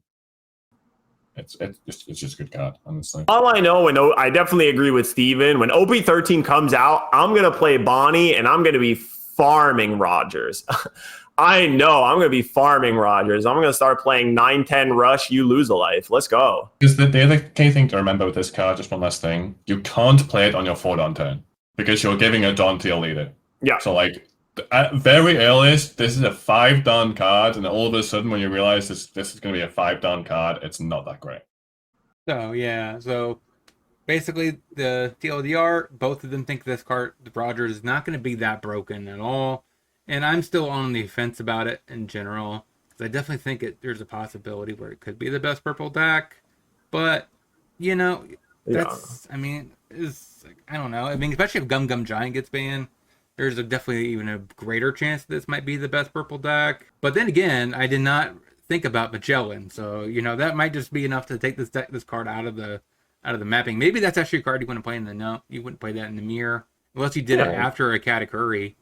it's just a good card, honestly. All I know, and I definitely agree with Steven, when OP13 comes out, I'm gonna play Bonnie and I'm gonna be farming Rogers. I know I'm gonna be farming Rogers. I'm gonna start playing 9-10 rush, you lose a life. Let's go. Because the other key thing to remember with this card, just one last thing, you can't play it on your 4-Dawn turn because you're giving a Dawn to your leader. Yeah. So like at very earliest, this is a 5-Dawn card, and all of a sudden when you realize this is gonna be a 5-Dawn card, it's not that great. So basically the TLDR, both of them think this card, Rogers, is not gonna be that broken at all. And I'm still on the fence about it in general, because I definitely think there's a possibility where it could be the best purple deck. But, I don't know. I mean, especially if Gum Gum Giant gets banned, there's definitely even a greater chance this might be the best purple deck. But then again, I did not think about Magellan, so that might just be enough to take this card out of the mapping. Maybe that's actually a card you want to play in the you wouldn't play that in the mirror unless you did it after a Katakuri.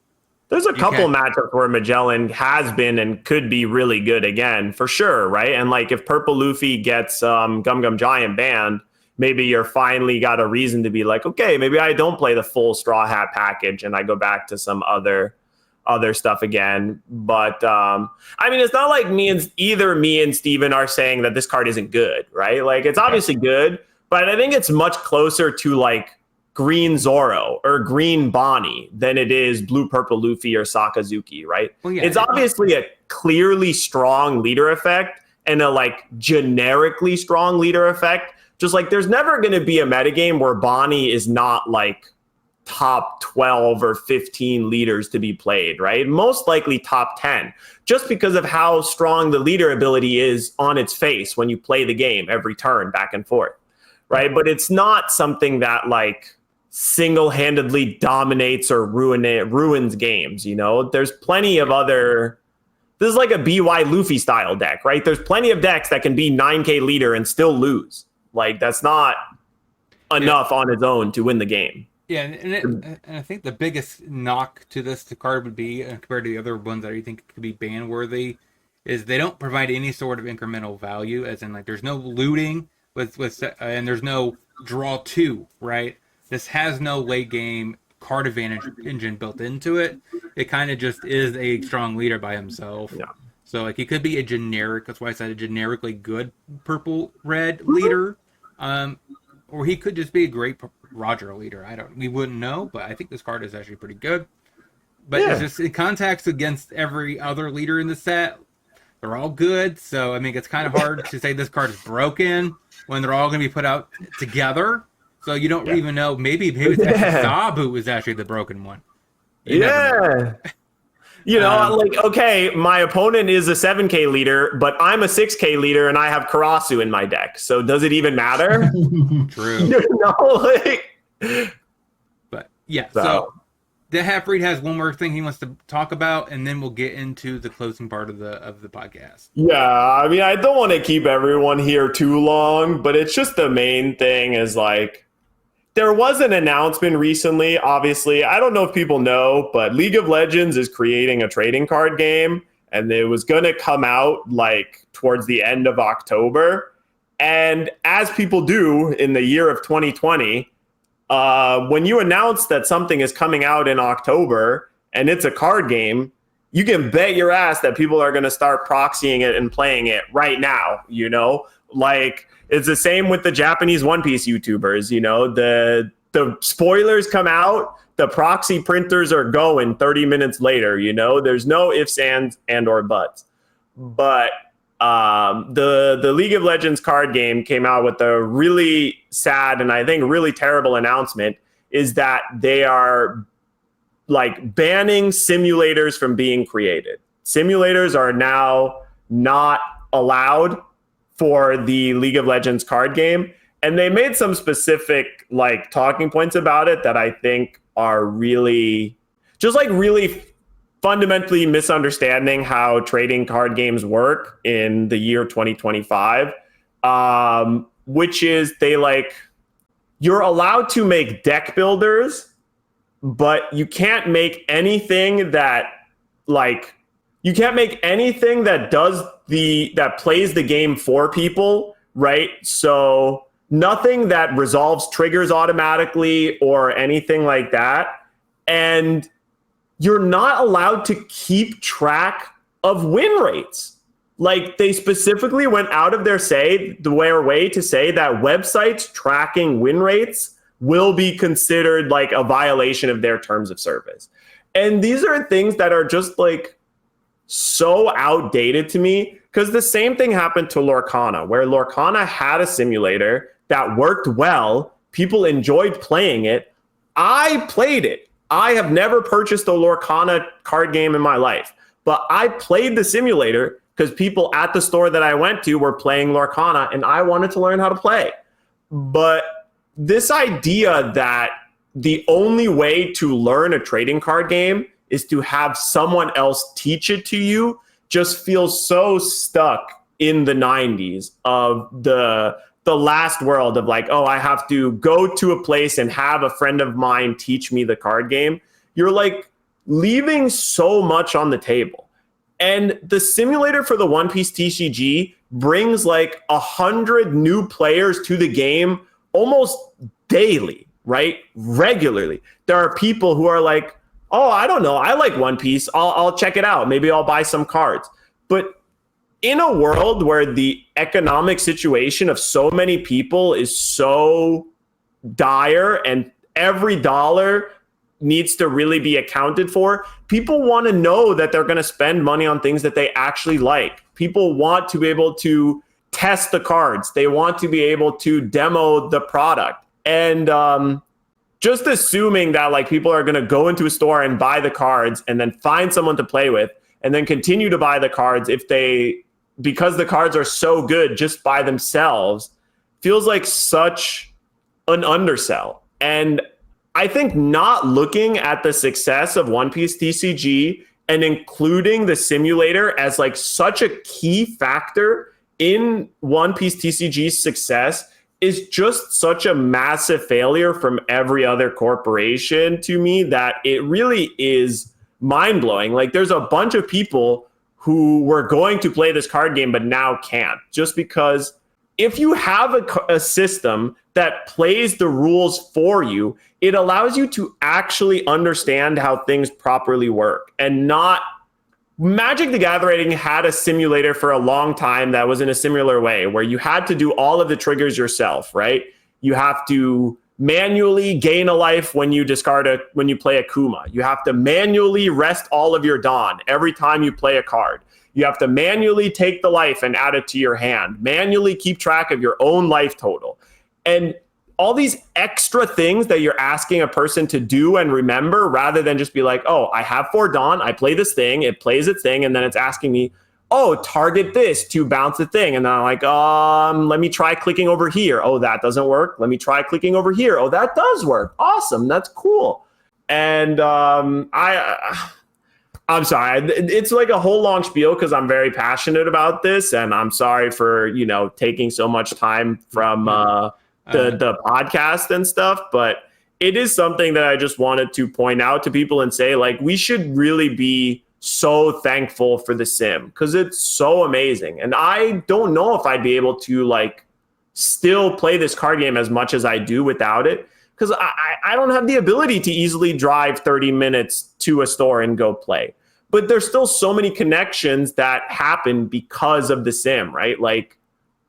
There's a couple matchups where Magellan has been and could be really good again, for sure, right? And like if Purple Luffy gets Gum Gum Giant banned, maybe you're finally got a reason to be like, okay, maybe I don't play the full Straw Hat package and I go back to some other stuff again. But it's not like either me and Steven are saying that this card isn't good, right? Like it's obviously good, but I think it's much closer to like Green Zoro or Green Bonnie than it is Blue Purple Luffy or Sakazuki, right? Well, it's obviously a clearly strong leader effect and a like generically strong leader effect. Just like there's never going to be a metagame where Bonnie is not like top 12 or 15 leaders to be played, right? Most likely top 10, just because of how strong the leader ability is on its face when you play the game every turn back and forth, right? But it's not something that like single-handedly dominates or ruins games. There's plenty of other. This is like a BY Luffy style deck, right? There's plenty of decks that can be 9K leader and still lose. Like that's not enough on its own to win the game. Yeah, and I think the biggest knock to this card would be, compared to the other ones that you think could be ban worthy, is they don't provide any sort of incremental value. As in, like, there's no looting and there's no draw 2, right? This has no late game card advantage engine built into it. It kind of just is a strong leader by himself. Yeah. So like he could be a generic. That's why I said a generically good purple red leader, or he could just be a great Roger leader. We wouldn't know, but I think this card is actually pretty good. But it's just it contacts against every other leader in the set. They're all good, so I mean it's kind of hard to say this card is broken when they're all going to be put out together. So you don't even know. Maybe it's actually Sabu is actually the broken one. Like, okay, my opponent is a 7K leader, but I'm a 6K leader and I have Karasu in my deck. So does it even matter? True. But yeah, so the Half-Breed has one more thing he wants to talk about, and then we'll get into the closing part of the podcast. Yeah, I mean, I don't want to keep everyone here too long, but it's just the main thing is like, there was an announcement recently. Obviously, I don't know if people know, but League of Legends is creating a trading card game, and it was going to come out like towards the end of October. And as people do in the year of 2020, when you announce that something is coming out in October and it's a card game, you can bet your ass that people are going to start proxying it and playing it right now, you know? Like, it's the same with the Japanese One Piece YouTubers, you know? The spoilers come out, the proxy printers are going 30 minutes later, you know? There's no ifs, and or buts. But the League of Legends card game came out with a really sad and I think really terrible announcement, is that they are like banning simulators from being created. Simulators are now not allowed for the League of Legends card game. And they made some specific like talking points about it that I think are really just like really fundamentally misunderstanding how trading card games work in the year 2025, which is you're allowed to make deck builders, but you can't make anything that that plays the game for people, right? So nothing that resolves triggers automatically or anything like that. And you're not allowed to keep track of win rates. Like, they specifically went out of their way to say that websites tracking win rates will be considered like a violation of their terms of service. And these are things that are just like so outdated to me, because the same thing happened to Lorcana, where Lorcana had a simulator that worked well. People enjoyed playing it. I played it. I have never purchased a Lorcana card game in my life, but I played the simulator because people at the store that I went to were playing Lorcana and I wanted to learn how to play. But this idea that the only way to learn a trading card game is to have someone else teach it to you just feels so stuck in the 90s of the last world of like, oh, I have to go to a place and have a friend of mine teach me the card game. You're like leaving so much on the table. And the simulator for the One Piece TCG brings like 100 new players to the game almost daily, right? Regularly. There are people who are like, oh, I don't know, I like One Piece. I'll check it out. Maybe I'll buy some cards. But in a world where the economic situation of so many people is so dire and every dollar needs to really be accounted for, people want to know that they're going to spend money on things that they actually like. People want to be able to test the cards. They want to be able to demo the product. And just assuming that like people are going to go into a store and buy the cards and then find someone to play with and then continue to buy the cards because the cards are so good just by themselves, feels like such an undersell. And I think not looking at the success of One Piece TCG and including the simulator as like such a key factor in One Piece TCG's success is just such a massive failure from every other corporation to me that it really is mind-blowing. Like, there's a bunch of people who were going to play this card game but now can't, just because if you have a system that plays the rules for you, it allows you to actually understand how things properly work. And not Magic the Gathering had a simulator for a long time that was in a similar way, where you had to do all of the triggers yourself, right? You have to manually gain a life when you play a Kuma. You have to manually rest all of your Dawn every time you play a card. You have to manually take the life and add it to your hand, manually keep track of your own life total. And all these extra things that you're asking a person to do and remember, rather than just be like, oh, I have 4 Dawn, I play this thing, it plays its thing, and then it's asking me, oh, target this to bounce the thing. And then I'm like, let me try clicking over here. Oh, that doesn't work. Let me try clicking over here. Oh, that does work. Awesome. That's cool. And I'm sorry. It's like a whole long spiel because I'm very passionate about this. And I'm sorry for, taking so much time from the podcast and stuff, but it is something that I just wanted to point out to people and say, like, we should really be so thankful for the sim because it's so amazing. And I don't know if I'd be able to like still play this card game as much as I do without it, because I don't have the ability to easily drive 30 minutes to a store and go play. But there's still so many connections that happen because of the sim, right? Like,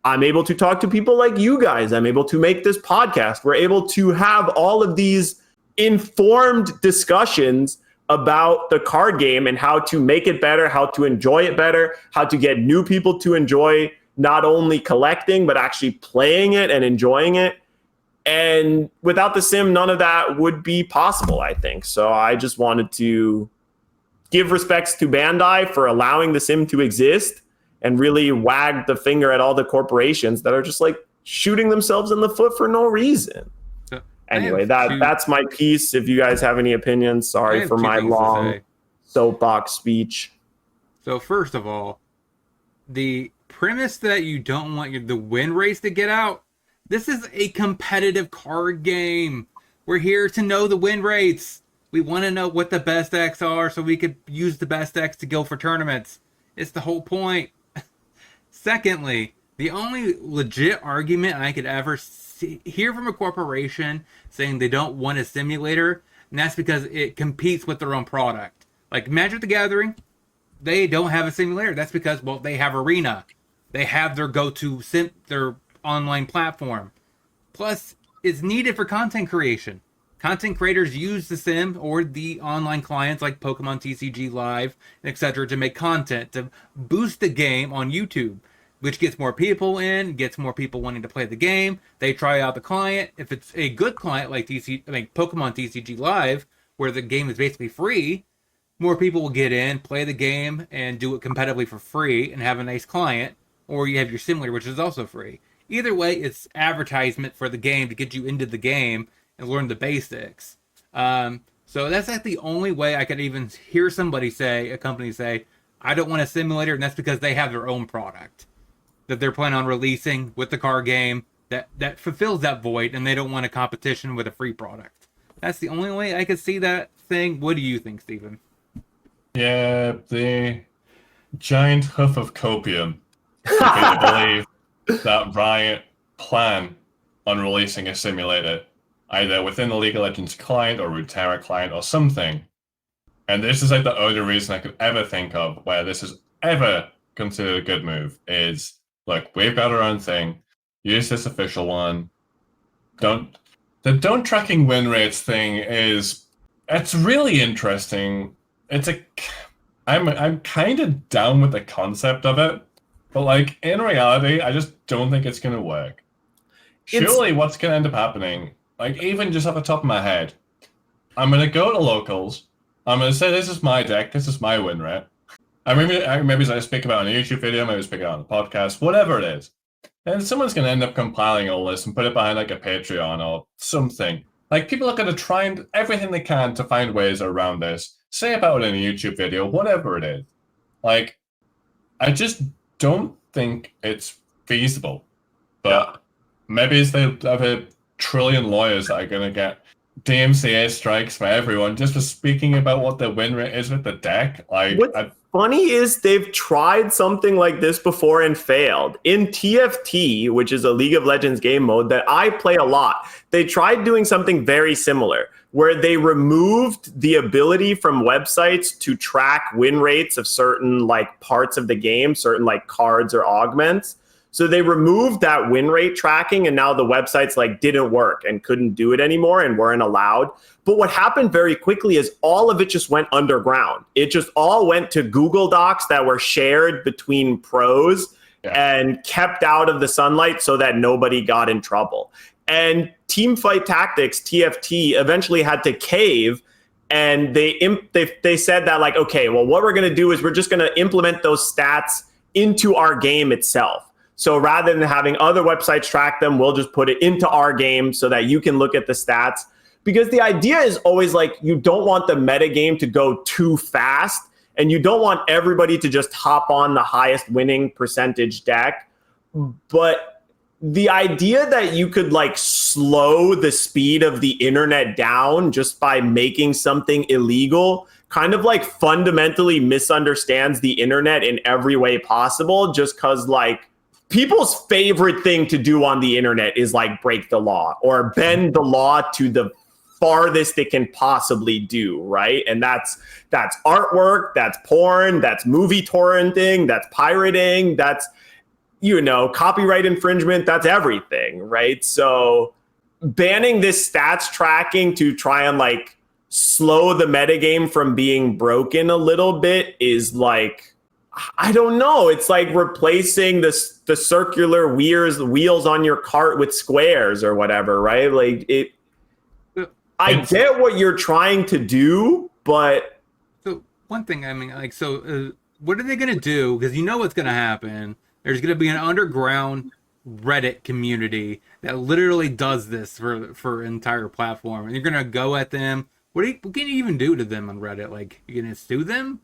I'm able to talk to people like you guys. I'm able to make this podcast. We're able to have all of these informed discussions about the card game and how to make it better, how to enjoy it better, how to get new people to enjoy not only collecting, but actually playing it and enjoying it. And without the sim, none of that would be possible, I think. So I just wanted to give respects to Bandai for allowing the sim to exist and really wag the finger at all the corporations that are just like shooting themselves in the foot for no reason. Anyway, that's my piece. If you guys have any opinions, sorry for my long soapbox speech. So first of all, the premise that you don't want the win race to get out, this is a competitive card game. We're here to know the win rates. We want to know what the best decks are so we could use the best decks to go for tournaments. It's the whole point. Secondly, the only legit argument I could ever hear from a corporation saying they don't want a simulator, and that's because it competes with their own product. Like Magic the Gathering, they don't have a simulator. That's because, well, they have Arena. They have their go-to their online platform. Plus, it's needed for content creation. Content creators use the sim or the online clients like Pokemon TCG Live, etc. to make content, to boost the game on YouTube, which gets more people in, gets more people wanting to play the game. They try out the client. If it's a good client like Pokemon TCG Live, where the game is basically free, more people will get in, play the game, and do it competitively for free and have a nice client. Or you have your simulator, which is also free. Either way, it's advertisement for the game to get you into the game and learn the basics. So that's like the only way I could even hear a company say, I don't want a simulator, and that's because they have their own product that they're planning on releasing with the card game that fulfills that void, and they don't want a competition with a free product. That's the only way I could see that thing. What do you think, Steven? Yeah, the giant hoof of copium. I believe that Riot plan on releasing a simulator, either within the League of Legends client or Runeterra client or something. And this is like the only reason I could ever think of where this is ever considered a good move is, look, we've got our own thing. Use this official one. The don't tracking win rates thing it's really interesting. I'm kind of down with the concept of it, but like in reality, I just don't think it's gonna work. Surely what's gonna end up happening, like even just off the top of my head, I'm gonna go to locals, I'm gonna say this is my deck, this is my win rate. Maybe I speak about it on a YouTube video, maybe speak about it on a podcast, whatever it is. And someone's gonna end up compiling all this and put it behind like a Patreon or something. Like people are gonna try and everything they can to find ways around this. Say about it in a YouTube video, whatever it is. Like, I just don't think it's feasible. But maybe it's they have a trillion lawyers that are going to get DMCA strikes for everyone just for speaking about what the win rate is with the deck. Like, what's funny is they've tried something like this before and failed. In TFT, which is a League of Legends game mode that I play a lot, they tried doing something very similar where they removed the ability from websites to track win rates of certain like parts of the game, certain like cards or augments. So they removed that win rate tracking, and now the websites like didn't work and couldn't do it anymore and weren't allowed. But what happened very quickly is all of it just went underground. It just all went to Google Docs that were shared between pros and kept out of the sunlight so that nobody got in trouble. And Teamfight Tactics, TFT, eventually had to cave, and they said that like, okay, well, what we're going to do is we're just going to implement those stats into our game itself. So rather than having other websites track them, we'll just put it into our game so that you can look at the stats. Because the idea is always like you don't want the meta game to go too fast, and you don't want everybody to just hop on the highest winning percentage deck. But the idea that you could like slow the speed of the internet down just by making something illegal kind of like fundamentally misunderstands the internet in every way possible, just because like people's favorite thing to do on the internet is like break the law or bend the law to the farthest it can possibly do, right? And that's artwork, that's porn, that's movie torrenting, that's pirating, that's, you know, copyright infringement, that's everything, right? So banning this stats tracking to try and like slow the metagame from being broken a little bit is like, I don't know. It's like replacing the circular wheels on your cart with squares or whatever, right? Like it. I get what you're trying to do, but so one thing, I mean, like, so what are they going to do? Because you know what's going to happen. There's going to be an underground Reddit community that literally does this for an entire platform, and you're going to go at them. What can you even do to them on Reddit? Like, you're going to sue them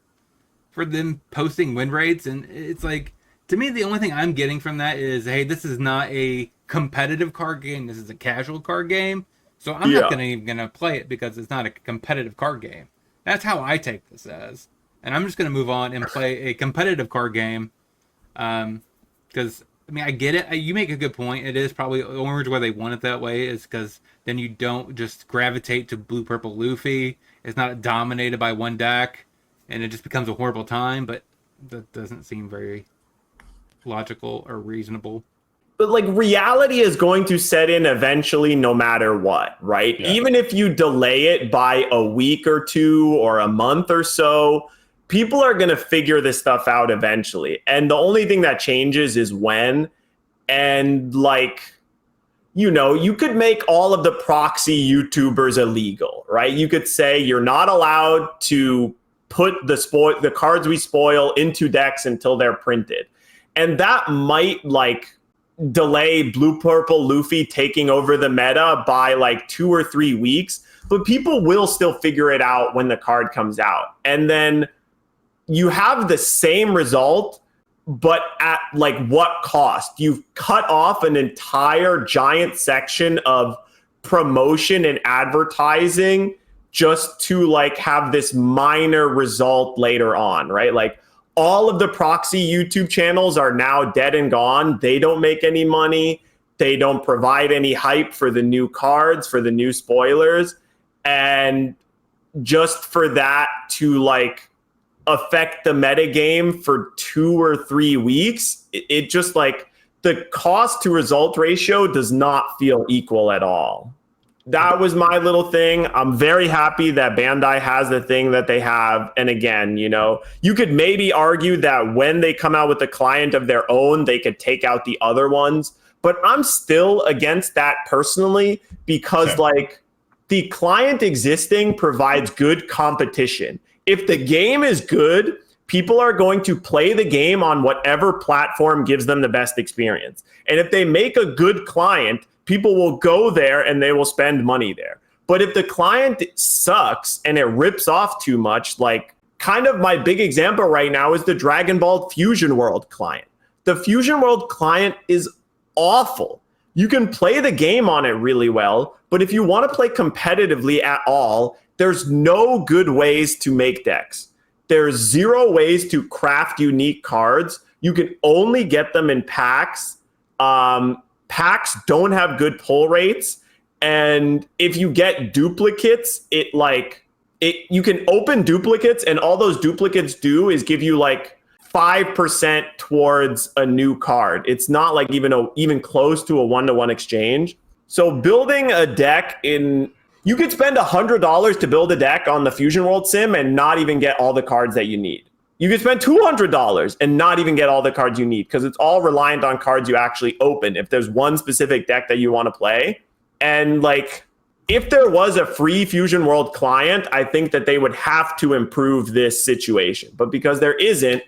for them posting win rates? And it's like, to me, the only thing I'm getting from that is, hey, this is not a competitive card game. This is a casual card game. So I'm not even gonna play it because it's not a competitive card game. That's how I take this as, and I'm just gonna move on and play a competitive card game. Because I mean, I get it. You make a good point. It is probably Orange where they want it that way, is because then you don't just gravitate to blue purple Luffy. It's not dominated by one deck, and it just becomes a horrible time. But that doesn't seem very logical or reasonable. But like reality is going to set in eventually no matter what, right? Yeah. Even if you delay it by a week or two or a month or so, people are going to figure this stuff out eventually. And the only thing that changes is when. And like, you know, you could make all of the proxy YouTubers illegal, right? You could say you're not allowed to put the cards we spoil into decks until they're printed. And that might like delay blue purple Luffy taking over the meta by like 2 or 3 weeks, but people will still figure it out when the card comes out. And then you have the same result, but at like what cost? You've cut off an entire giant section of promotion and advertising just to like have this minor result later on, right? Like all of the proxy YouTube channels are now dead and gone. They don't make any money. They don't provide any hype for the new cards, for the new spoilers. And just for that to like affect the metagame for 2 or 3 weeks, it just like the cost to result ratio does not feel equal at all. That was my little thing. I'm very happy that Bandai has the thing that they have. And again, you know, you could maybe argue that when they come out with a client of their own, they could take out the other ones. But I'm still against that personally because like the client existing provides good competition. If the game is good, people are going to play the game on whatever platform gives them the best experience. And if they make a good client, people will go there and they will spend money there. But if the client sucks and it rips off too much, like kind of my big example right now is the Dragon Ball Fusion World client. The Fusion World client is awful. You can play the game on it really well, but if you want to play competitively at all, there's no good ways to make decks. There's 0 ways to craft unique cards. You can only get them in packs. Packs don't have good pull rates, and if you get duplicates, you can open duplicates, and all those duplicates do is give you like 5% towards a new card. It's not like even close to a 1-to-1 exchange. So building a deck you could spend $100 to build a deck on the Fusion World Sim and not even get all the cards that you need. You can spend $200 and not even get all the cards you need because it's all reliant on cards you actually open if there's one specific deck that you want to play. And like, if there was a free Fusion World client, I think that they would have to improve this situation. But because there isn't,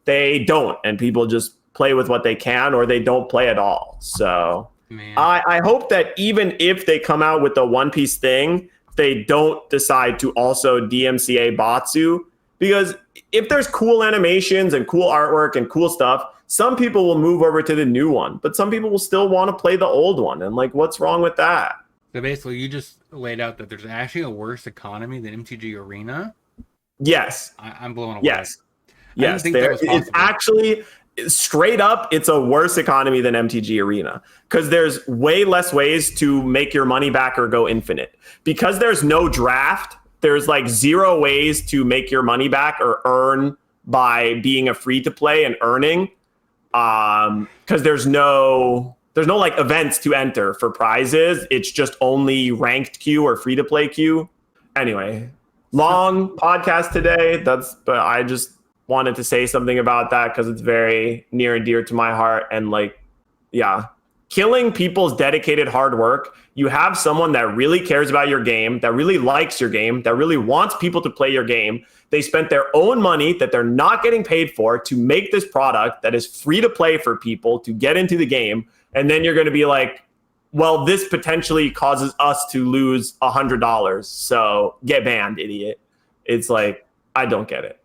they don't. And people just play with what they can or they don't play at all. So I hope that even if they come out with the One Piece thing, they don't decide to also DMCA Batsu. Because if there's cool animations and cool artwork and cool stuff, Some people will move over to the new one, but some people will still want to play the old one. And like, what's wrong with that? So basically, you just laid out that there's actually a worse economy than MTG Arena. Yes. I'm blown away. Yes. I didn't Yes. think that was It's possible. actually straight up, it's a worse economy than MTG Arena because there's way less ways to make your money back or go infinite. Because there's no draft, there's like 0 ways to make your money back or earn by being a free to play and earning. Because there's no like events to enter for prizes. It's just only ranked queue or free to play queue. Anyway, long podcast today. But I just wanted to say something about that because it's very near and dear to my heart. And like, yeah, killing people's dedicated hard work. You have someone that really cares about your game, that really likes your game, that really wants people to play your game. They spent their own money that they're not getting paid for to make this product that is free to play for people to get into the game. And then you're going to be like, well, this potentially causes us to lose $100. So get banned, idiot. It's like, I don't get it.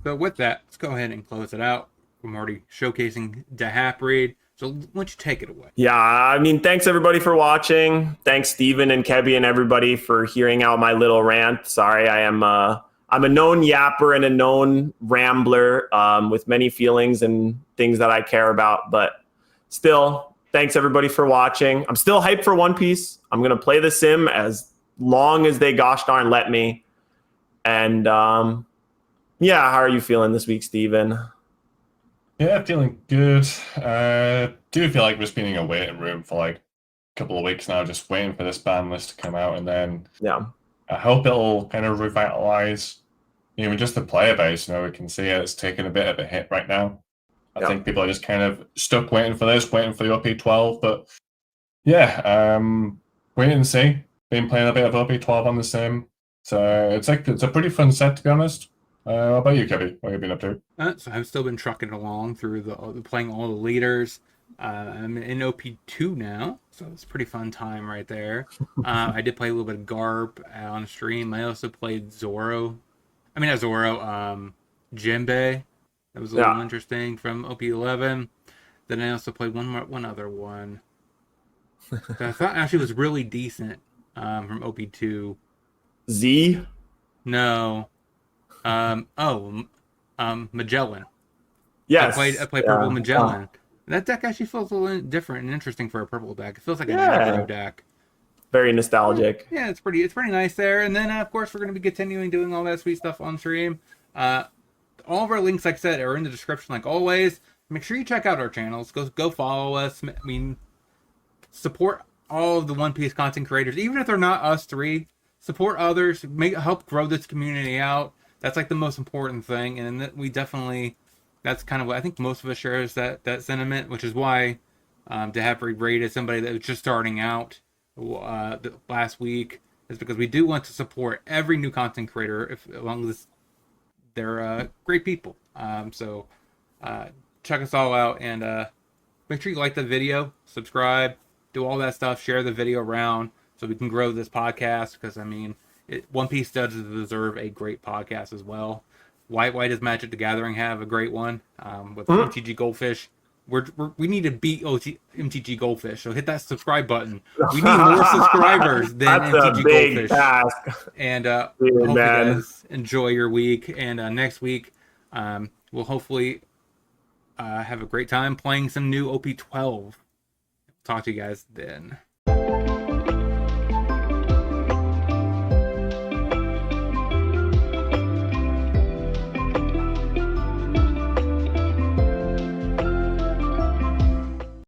So with that, let's go ahead and close it out. I'm already showcasing the half read. So why don't you take it away? Yeah, I mean, thanks everybody for watching. Thanks Steven and Kebby and everybody for hearing out my little rant. Sorry, I'm a known yapper and a known rambler with many feelings and things that I care about. But still, thanks everybody for watching. I'm still hyped for One Piece. I'm going to play the sim as long as they gosh darn let me. And yeah, how are you feeling this week, Steven? Yeah, feeling good. Do feel like we're spinning a waiting room for like a couple of weeks now, just waiting for this ban list to come out, and then Yeah, I hope it'll kind of revitalize even just the player base. You know, we can see it's taking a bit of a hit right now. I think people are just kind of stuck waiting for this, waiting for the OP12. But yeah, wait and see. Been playing a bit of OP12 on the sim, so it's a pretty fun set, to be honest. How about you, Kevin? What have you been up to? So I've still been trucking along through playing all the leaders. I'm in OP2 now, so it's a pretty fun time right there. I did play a little bit of Garb on stream. I also played Zoro. I mean, not Zoro, Jinbei. That was a little interesting from OP11. Then I also played one other one that I thought actually was really decent from OP2. Z? No. Magellan. Yes. I played Purple Magellan. That deck actually feels a little different and interesting for a purple deck. It feels like an aggro deck. Very nostalgic. Yeah, it's pretty nice there. And then of course we're going to be continuing doing all that sweet stuff on stream. All of our links, like I said, are in the description like always. Make sure you check out our channels. Go follow us. I mean, support all of the One Piece content creators, even if they're not us three. Support others. Help grow this community out. That's like the most important thing, and we definitely, that's kind of what I think most of us share is that sentiment, which is why to have rated somebody that was just starting out last week is because we do want to support every new content creator as long as they're great people. So check us all out and make sure you like the video, subscribe, do all that stuff, share the video around so we can grow this podcast because I mean. One Piece does deserve a great podcast as well. Why does Magic the Gathering have a great one with MTG Goldfish? We need to beat MTG Goldfish, so hit that subscribe button. We need more subscribers than MTG Goldfish. Task. And hope you guys enjoy your week. And next week, we'll hopefully have a great time playing some new OP12. Talk to you guys then.